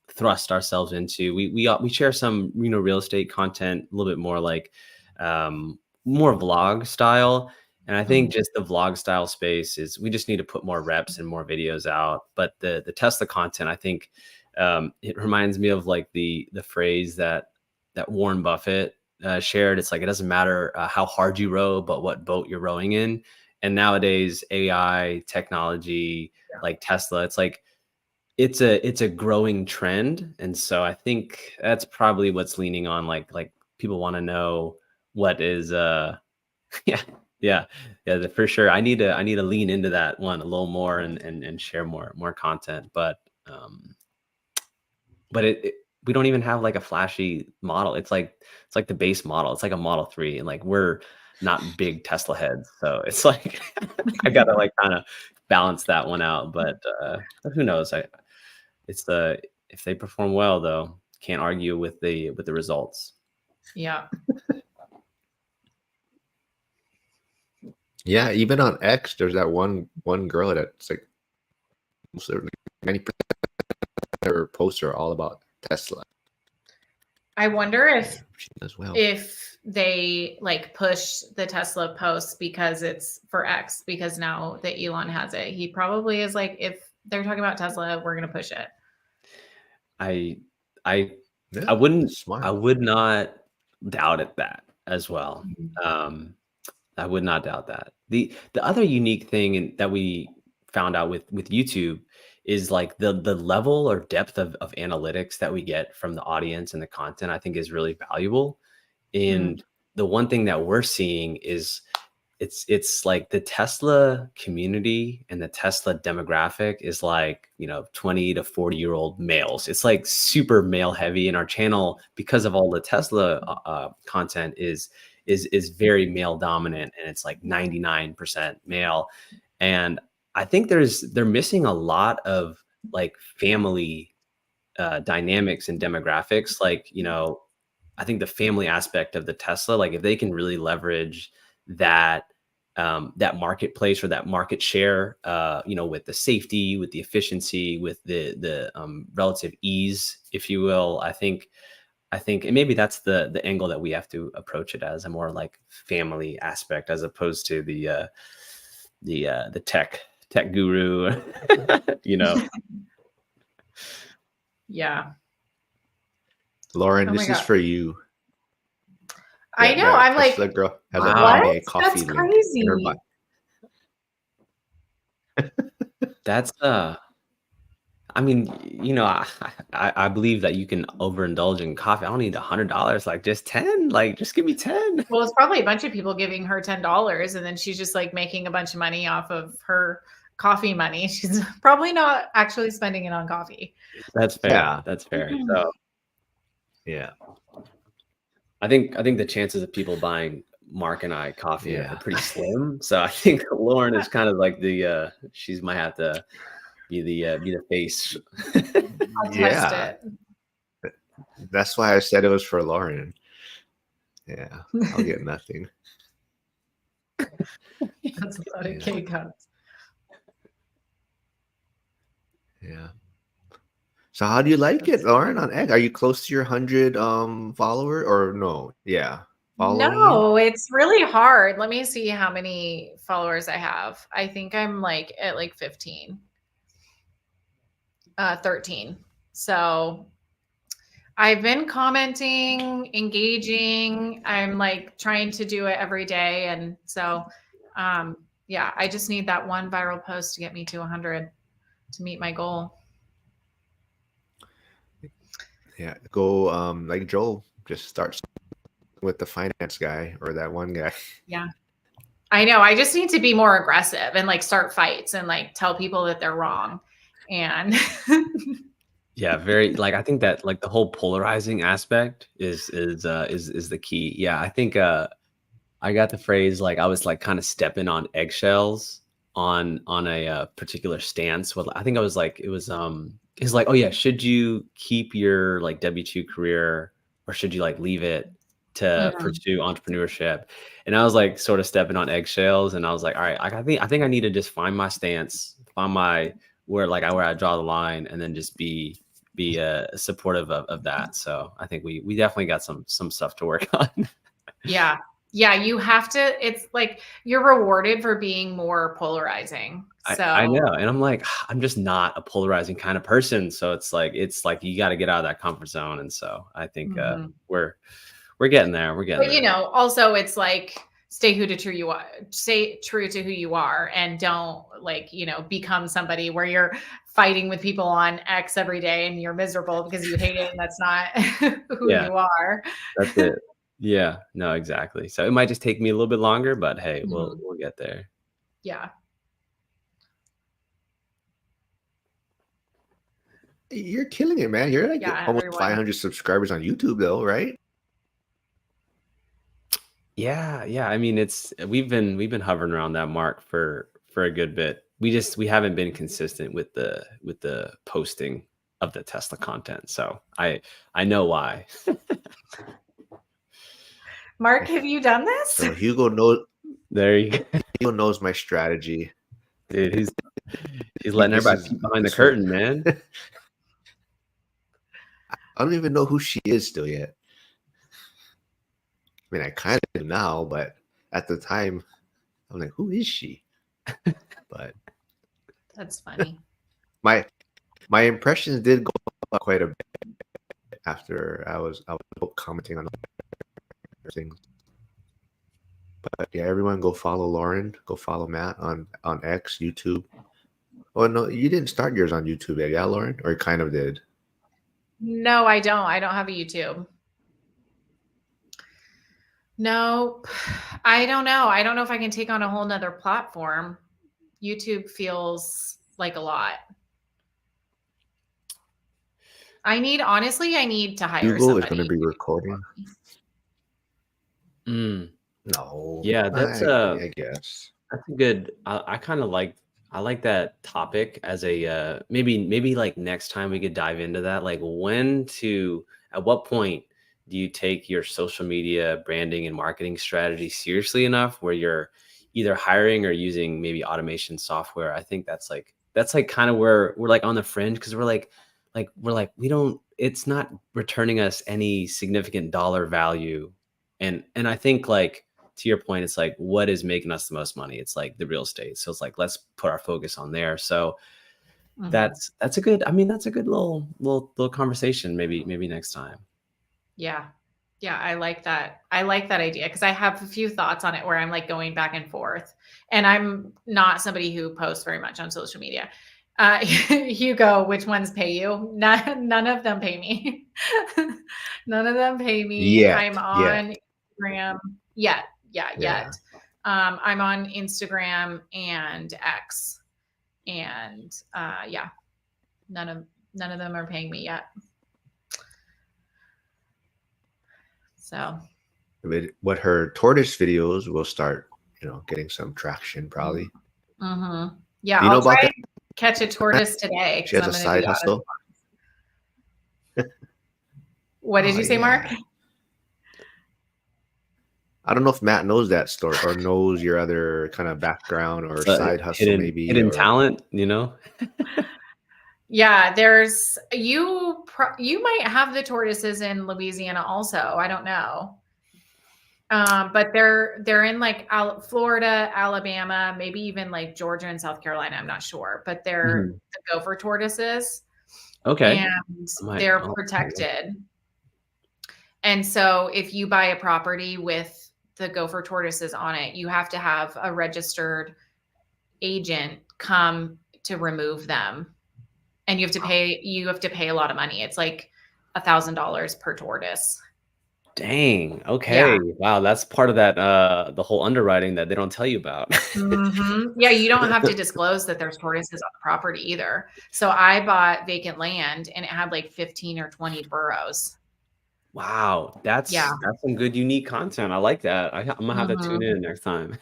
thrust ourselves into. We share some real estate content, a little bit more like more vlog style. And I think just the vlog style space is we just need to put more reps and more videos out. But the Tesla content, I think it reminds me of like the phrase that Warren Buffett shared. It's like it doesn't matter how hard you row, but what boat you're rowing in. And nowadays, AI technology, like Tesla, it's like it's a growing trend, and so I think that's probably what's leaning on. Like people want to know what is yeah for sure. I need to lean into that one a little more and share more content, but we don't even have like a flashy model. It's like the base model. It's like a Model 3, and like we're not big Tesla heads, so it's like I gotta like kind of balance that one out. But who knows? It's the if they perform well, though, can't argue with the results. Yeah. Yeah, even on X, there's that one girl that's like 90% of her posts are all about Tesla. I wonder if She does well. if they like push the Tesla posts because it's for X, because now that Elon has it, he probably is like, if they're talking about Tesla, we're gonna push it. I Yeah, wouldn't smart. I would not doubt it that as well. Mhm. I would not doubt that. The other unique thing that we found out with YouTube is like the level or depth of analytics that we get from the audience and the content, I think is really valuable. And the one thing that we're seeing is it's like the Tesla community and the Tesla demographic is like, 20 to 40-year-old males. It's like super male heavy, and our channel, because of all the Tesla content, is very male dominant, and it's like 99% male. And I think they're missing a lot of like family dynamics and demographics. Like, I think the family aspect of the Tesla, like if they can really leverage that that marketplace or that market share, with the safety, with the efficiency, with the relative ease, if you will, I think, and maybe that's the angle that we have to approach it as, a more like family aspect, as opposed to the tech guru, Yeah. Lauren, Oh my this is God. for you. I know. That I'm like, Tesla girl has Wow. a buy me a coffee That's link in her crazy. bio. That's I mean, I believe that you can overindulge in coffee. I don't need $100, like just 10, like just give me 10. Well, it's probably a bunch of people giving her $10, and then she's just like making a bunch of money off of her coffee money. She's probably not actually spending it on coffee. That's fair. Yeah. That's fair. So Yeah. I think the chances of people buying Mark and I coffee are Yeah. pretty slim. So I think Lauren is kind of like she's might have to be the face. I'll test it. That's why I said it was for Lauren. Yeah, I'll get nothing. That's a lot of K cups. Yeah. So how do you like it, Lauren, on X? Are you close to your 100 follower or no? Yeah, following you. No, it's really hard. Let me see how many followers I have. I think I'm like at like 15, 13. So I've been commenting, engaging. I'm like trying to do it every day. And so, yeah, I just need that one viral post to get me to 100 to meet my goal. Yeah, go like Joel, just start with the finance guy or that one guy. Yeah. I know. I just need to be more aggressive and like start fights and like tell people that they're wrong. And Yeah, very like I think that like the whole polarizing aspect is the key. Yeah, I think I got the phrase like I was like kind of stepping on eggshells on a particular stance. Well, I think I was like it's like, oh yeah, should you keep your like W-2 career or should you like leave it to pursue entrepreneurship? And I was like sort of stepping on eggshells, and I was like, all right, I think I need to just find my stance, find my where I draw the line, and then just be supportive of that. So I think we definitely got some stuff to work on. yeah. Yeah, you have to, it's like you're rewarded for being more polarizing. So I know. And I'm like, I'm just not a polarizing kind of person. So it's like you got to get out of that comfort zone. And so I think we're getting there. We're getting but there. you know, also it's like stay true to who you are and don't like, you know, become somebody where you're fighting with people on X every day and you're miserable because you hate it and that's not who you are. That's it. Yeah, no, exactly. So it might just take me a little bit longer, but hey, we'll get there. Yeah. You're killing it, man. You're like almost everyone. 500 subscribers on YouTube, though, right? Yeah. I mean, we've been hovering around that mark for a good bit. We haven't been consistent with the posting of the Tesla content. So I know why. Mark, have you done this? So Hugo knows. There you go. Hugo knows my strategy, dude. He's letting everybody peek behind the curtain, man. I don't even know who she is still yet. I mean, I kind of do now, but at the time, I'm like, who is she? But that's funny. My impressions did go up quite a bit after I was commenting on things. But yeah, everyone go follow Lauren, go follow Matt on X, YouTube. Oh no, you didn't start yours on YouTube yet, yeah, Lauren? Or you kind of did? No, I don't. I don't have a YouTube. No, I don't know. I don't know if I can take on a whole nother platform. YouTube feels like a lot. I need to hire Hugo somebody. is going to be recording. No. Yeah, that's I guess that's a good. I kind of I like that topic as a maybe like next time we could dive into that. Like at what point do you take your social media branding and marketing strategy seriously enough where you're either hiring or using maybe automation software? I think that's like kind of where we're like on the fringe because it's not returning us any significant dollar value. And I think like to your point, it's like what is making us the most money? It's like the real estate. So it's like let's put our focus on there. So that's a good little conversation maybe next time. Yeah. I like that. I like that idea because I have a few thoughts on it where I'm like going back and forth. And I'm not somebody who posts very much on social media. Hugo, which ones pay you? None of them pay me. None of them pay me. Yet, I'm on Instagram. Yet. I'm on Instagram and X. And none of them are paying me yet. So what her tortoise videos will start, getting some traction probably. Yeah, I'll try to catch a tortoise today. She has a side hustle. What did you say, Mark? I don't know if Matt knows that story or knows your other kind of background or side hustle, maybe hidden talent, Yeah, there's you might have the tortoises in Louisiana also. I don't know. But they're in like Florida, Alabama, maybe even like Georgia and South Carolina. I'm not sure, but they're the gopher tortoises, Okay. and they're protected. And so if you buy a property with the gopher tortoises on it, you have to have a registered agent come to remove them. And you have to pay a lot of money. It's like $1,000 per tortoise. Dang. Okay. Yeah. Wow. That's part of that, the whole underwriting that they don't tell you about. Yeah, you don't have to disclose that there's tortoises on the property either. So I bought vacant land and it had like 15 or 20 burrows. Wow. That's some good, unique content. I like that. I'm gonna have to tune in next time.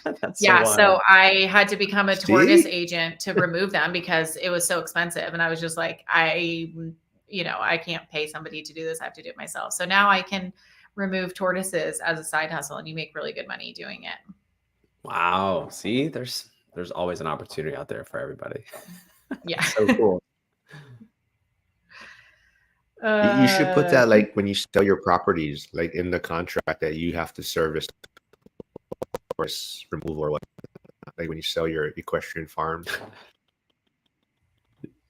That's so Yeah, so wild. I had to become a tortoise See? agent to remove them because it was so expensive. And I was just like, I can't pay somebody to do this. I have to do it myself. So now I can remove tortoises as a side hustle and you make really good money doing it. Wow. See, there's always an opportunity out there for everybody. Yeah. So cool. You should put that like when you sell your properties, like in the contract that you have to service removal or what. Like when you sell your equestrian farms,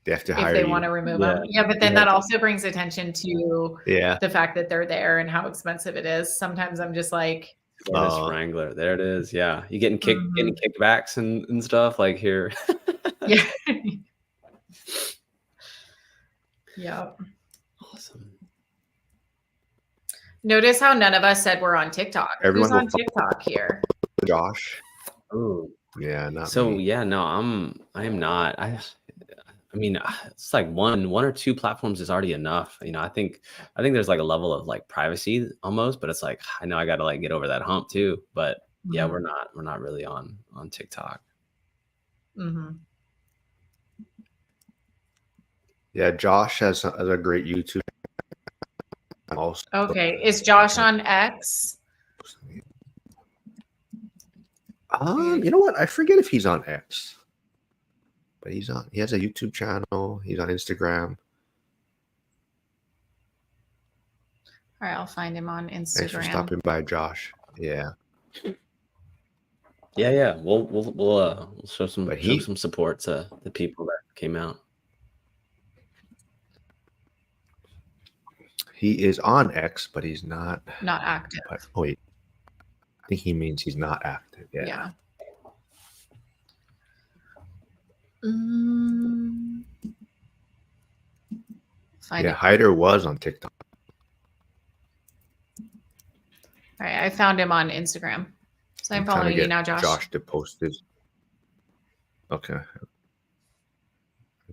they have to hire if they you. want to remove them. Yeah, but then that also brings attention to the fact that they're there and how expensive it is. Sometimes I'm just like, Tortoise wrangler. There it is. Yeah, you getting kickbacks and stuff like here. Yeah. Yeah. Awesome. Notice how none of us said we're on TikTok. Everyone Who's on TikTok here? Josh. Oh, yeah, not so me. Yeah, no, I am not. I mean, it's like one or two platforms is already enough. I think there's like a level of like privacy almost, but it's like I know I got to like get over that hump too. But yeah, we're not really on TikTok. Yeah, Josh has a great YouTube channel also. Okay, is Josh on X? You know what? I forget if he's on X, but he has a YouTube channel. He's on Instagram. All right, I'll find him on Instagram. Thanks for stopping by, Josh. Yeah. Yeah. We'll show some support to the people that came out. He is on X, but he's not active. But wait, I think he means he's not active. Yeah. Hyder was on TikTok. All right, I found him on Instagram. So I'm following you now, Josh. Josh to post his. Okay. I'm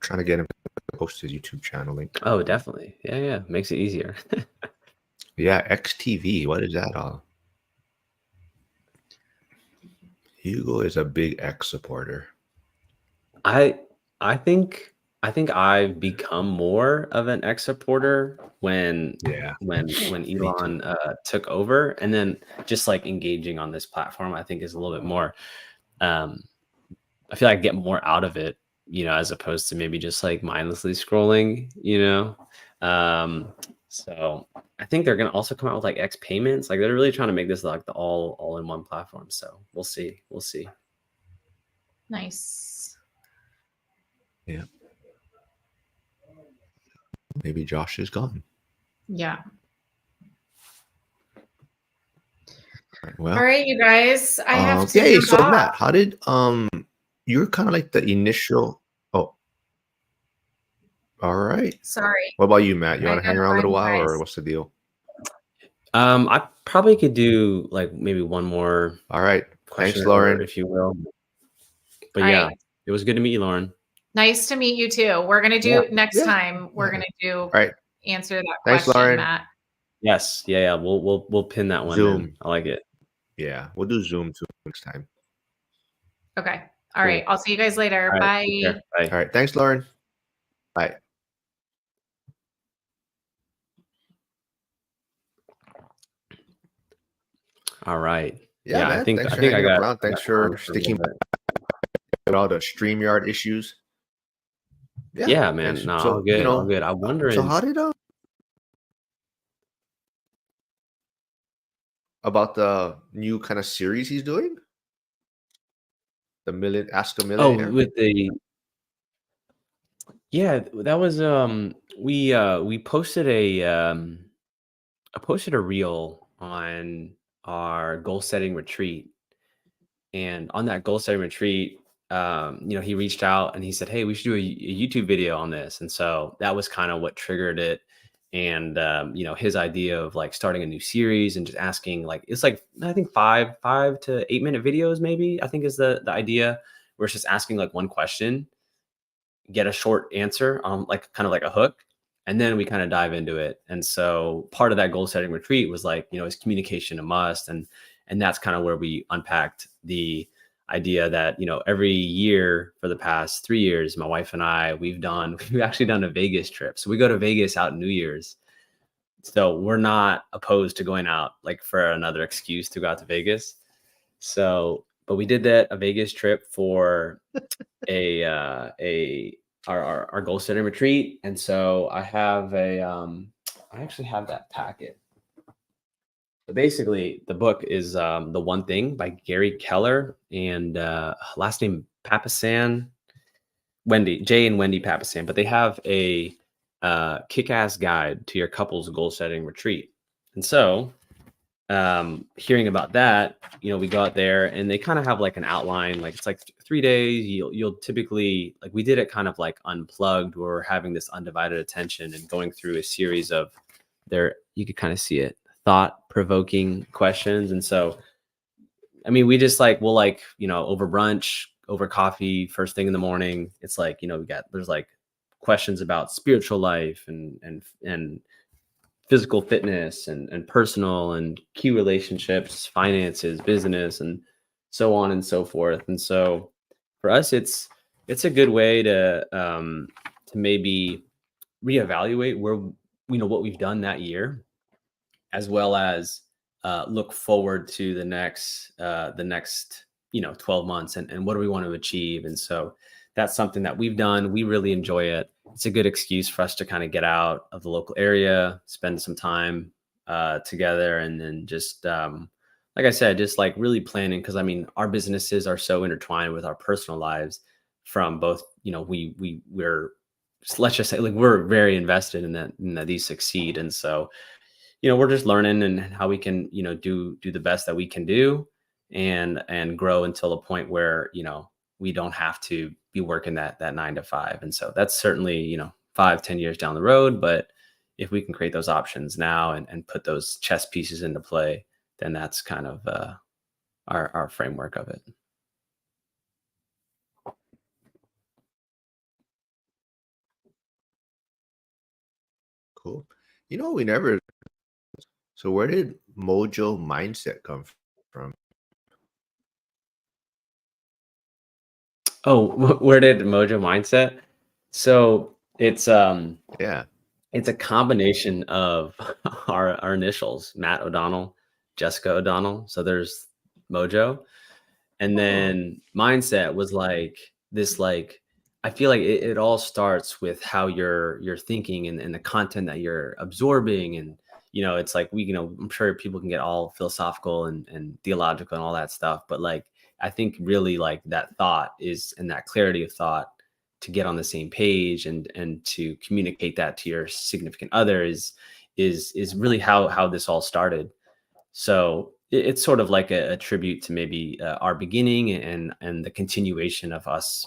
trying to get him to post his YouTube channel link. Oh, definitely. Yeah. Makes it easier. Yeah, XTV. What is that all? Hugo is a big X supporter. I think I've become more of an X supporter when Elon took over, and then just like engaging on this platform, I think is a little bit more. I feel like I get more out of it, as opposed to maybe just like mindlessly scrolling, So I think they're gonna also come out with like X payments. Like they're really trying to make this like the all in one platform. So we'll see. Nice. Yeah. Maybe Josh is gone. Yeah. Well, all right, you guys. I have to. Okay, so Matt, how did you're kind of like the initial. Oh, all right. Sorry. What about you, Matt? You want to hang around a little while, or what's the deal? I probably could do like maybe one more. All right. Thanks, Lauren, if you will. But yeah, it was good to meet you, Lauren. Nice to meet you too. We're gonna do next time. We're gonna do answer that question, Lauren. Matt. Yes, yeah. We'll pin that one. Zoom. In. I like it. Yeah, we'll do Zoom too next time. Okay. All right. I'll see you guys later. Bye. Bye. All right. Thanks, Lauren. Bye. All right. Yeah, man, I think I got around. Thanks for sticking with all the StreamYard issues. Yeah. Yeah, Okay. man. No, all So, good, all good. I'm so wondering. how did about the new kind of series he's doing? The million Ask a Oh, Millionaire. with the yeah, that was we posted a I posted a reel on our goal setting retreat. And on that goal setting retreat, he reached out and he said, "Hey, we should do a YouTube video on this." And so that was kind of what triggered it. And his idea of like starting a new series and just asking, like, it's like I think 5 to 8 minute videos, maybe I think is the idea, where it's just asking like one question, get a short answer, like kind of like a hook, and then we kind of dive into it. And so part of that goal setting retreat was like, is communication a must? And that's kind of where we unpacked the idea that, every year for the past 3 years, my wife and I, we've actually done a Vegas trip. So we go to Vegas out in New Year's. So we're not opposed to going out like for another excuse to go out to Vegas. So, but we did a Vegas trip for a our goal setting retreat. And so I actually have that packet. But basically the book is The One Thing by Gary Keller and last name Papasan, Jay and Wendy Papasan, but they have a kick-ass guide to your couple's goal setting retreat. And so hearing about that, we go out there and they kind of have like an outline, like it's like 3 days. You'll typically, like, we did it kind of like unplugged, where we're having this undivided attention and going through a series of you could kind of see it, thought provoking questions. And so, I mean, we just like, we'll like, over brunch, over coffee, first thing in the morning, it's like, there's like questions about spiritual life and physical fitness and personal and key relationships, finances, business, and so on and so forth. And so for us, it's a good way to maybe reevaluate where, what we've done that year, as well as look forward to the next 12 months, and what do we want to achieve. And so that's something that we've done. We really enjoy it. It's a good excuse for us to kind of get out of the local area, spend some time together, and then just like I said, just like really planning, because I mean our businesses are so intertwined with our personal lives, from both, we're, let's just say, like, we're very invested in that these succeed. And so we're just learning and how we can, do the best that we can do, and grow until a point where, we don't have to be working that 9 to 5. And so that's certainly, 5-10 years down the road. But if we can create those options now, and put those chess pieces into play, then that's kind of our framework of it. Cool. We never. So where did Mojo Mindset come from? Oh, where did Mojo Mindset? So Yeah. it's a combination of our initials, Matt O'Donnell, Jessica O'Donnell. So there's Mojo. And Oh, then mindset was like this, like, I feel like it all starts with how you're thinking, and the content that you're absorbing. And it's like, I'm sure people can get all philosophical and theological and all that stuff, but like, I think really like that thought is, and that clarity of thought, to get on the same page and to communicate that to your significant other is really how this all started. So it's sort of like a tribute to maybe our beginning, and the continuation of us,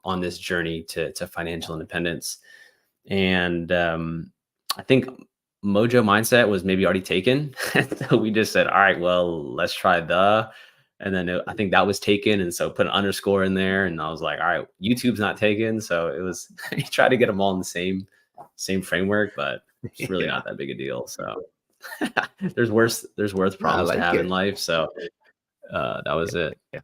on this journey to financial independence. And I think Mojo Mindset was maybe already taken. So we just said, all right, well, let's try and then I think that was taken. And so put an underscore in there. And I was like, all right, YouTube's not taken. So it was, try to get them all in the same framework, but it's really yeah. not that big a deal. So there's worse No, I problems to like have in it. life. So that was it. Yeah.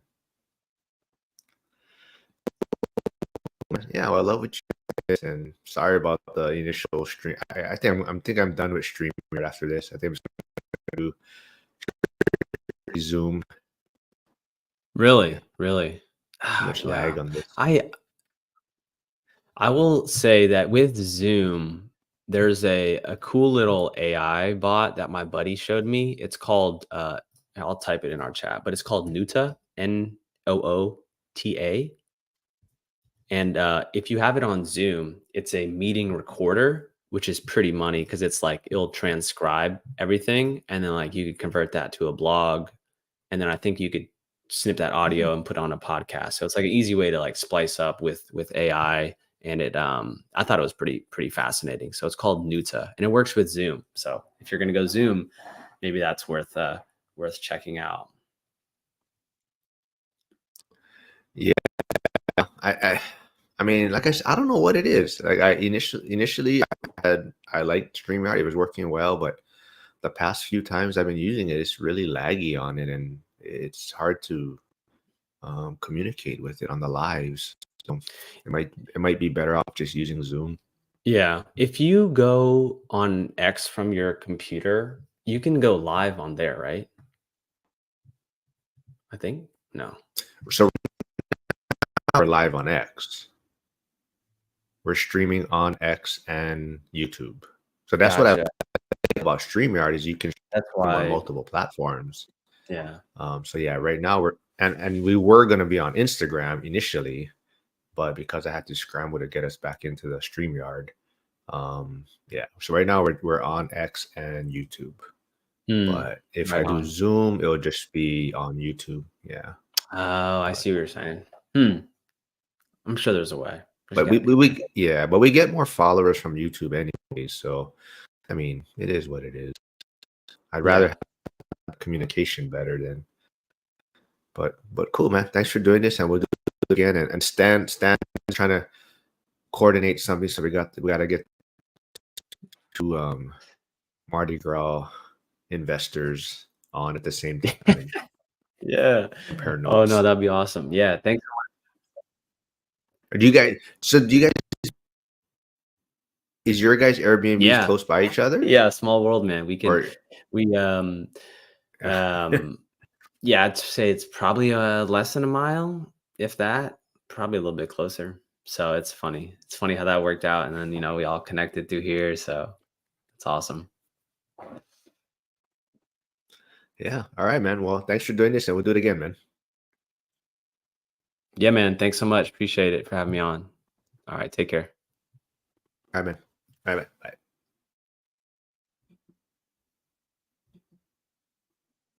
Yeah. Well, I love what you did, and sorry about the initial stream. I think I'm done with streaming after this. I think I'm just gonna do Zoom. Yeah. Really, really. Too Ah, much yeah. lag on this. I I will say that with Zoom, there's a cool little AI bot that my buddy showed me. It's called I'll type it in our chat, but it's called Nuta, Noota. And if you have it on Zoom, it's a meeting recorder, which is pretty money because it's like it'll transcribe everything, and then like you could convert that to a blog, and then I think you could snip that audio and put on a podcast. So it's like an easy way to like splice up with AI, and it I thought it was pretty fascinating. So it's called Nuta, and it works with Zoom. So if you're gonna go Zoom, maybe that's worth checking out. Yeah, I mean, like I said, I don't know what it is. Like initially I liked StreamYard. It was working well, but the past few times I've been using it, it's really laggy on it, and it's hard to communicate with it on the lives. So it might be better off just using Zoom. Yeah. If you go on X from your computer, you can go live on there, right? I think. No. So we're live on X. We're streaming on X and YouTube. So that's what I Gotcha. like about StreamYard is you can That's stream on why. multiple platforms. Yeah. So yeah, right now we're and we were gonna be on Instagram initially, but because I had to scramble to get us back into the StreamYard, yeah. So right now we're on X and YouTube. But if I Right do on. Zoom, it'll just be on YouTube. Yeah. Oh, I see what you're saying. I'm sure there's a way. There's But gotta be. but we get more followers from YouTube anyway. So I mean, it is what it is. I'd rather Yeah. have communication better than. But cool, man. Thanks for doing this, and we'll do it again. And Stan trying to coordinate something, so we got to get to Mardi Gras investors on at the same time. Yeah. Compare Oh no, notes. that'd be awesome. Yeah. Thanks. Do you guys? So do you guys? Is your guys' Airbnbs Yeah. close by each other? Yeah. Small world, man. Or We yeah, I'd say it's probably less than a mile, if that, probably a little bit closer. So it's funny. It's funny how that worked out. And then, we all connected through here. So it's awesome. yeah. All right, man. Well, thanks for doing this, and we'll do it again, man. Yeah, man. Thanks so much. Appreciate it for having me on. All right. Take care. All right, man. All right, man. Bye.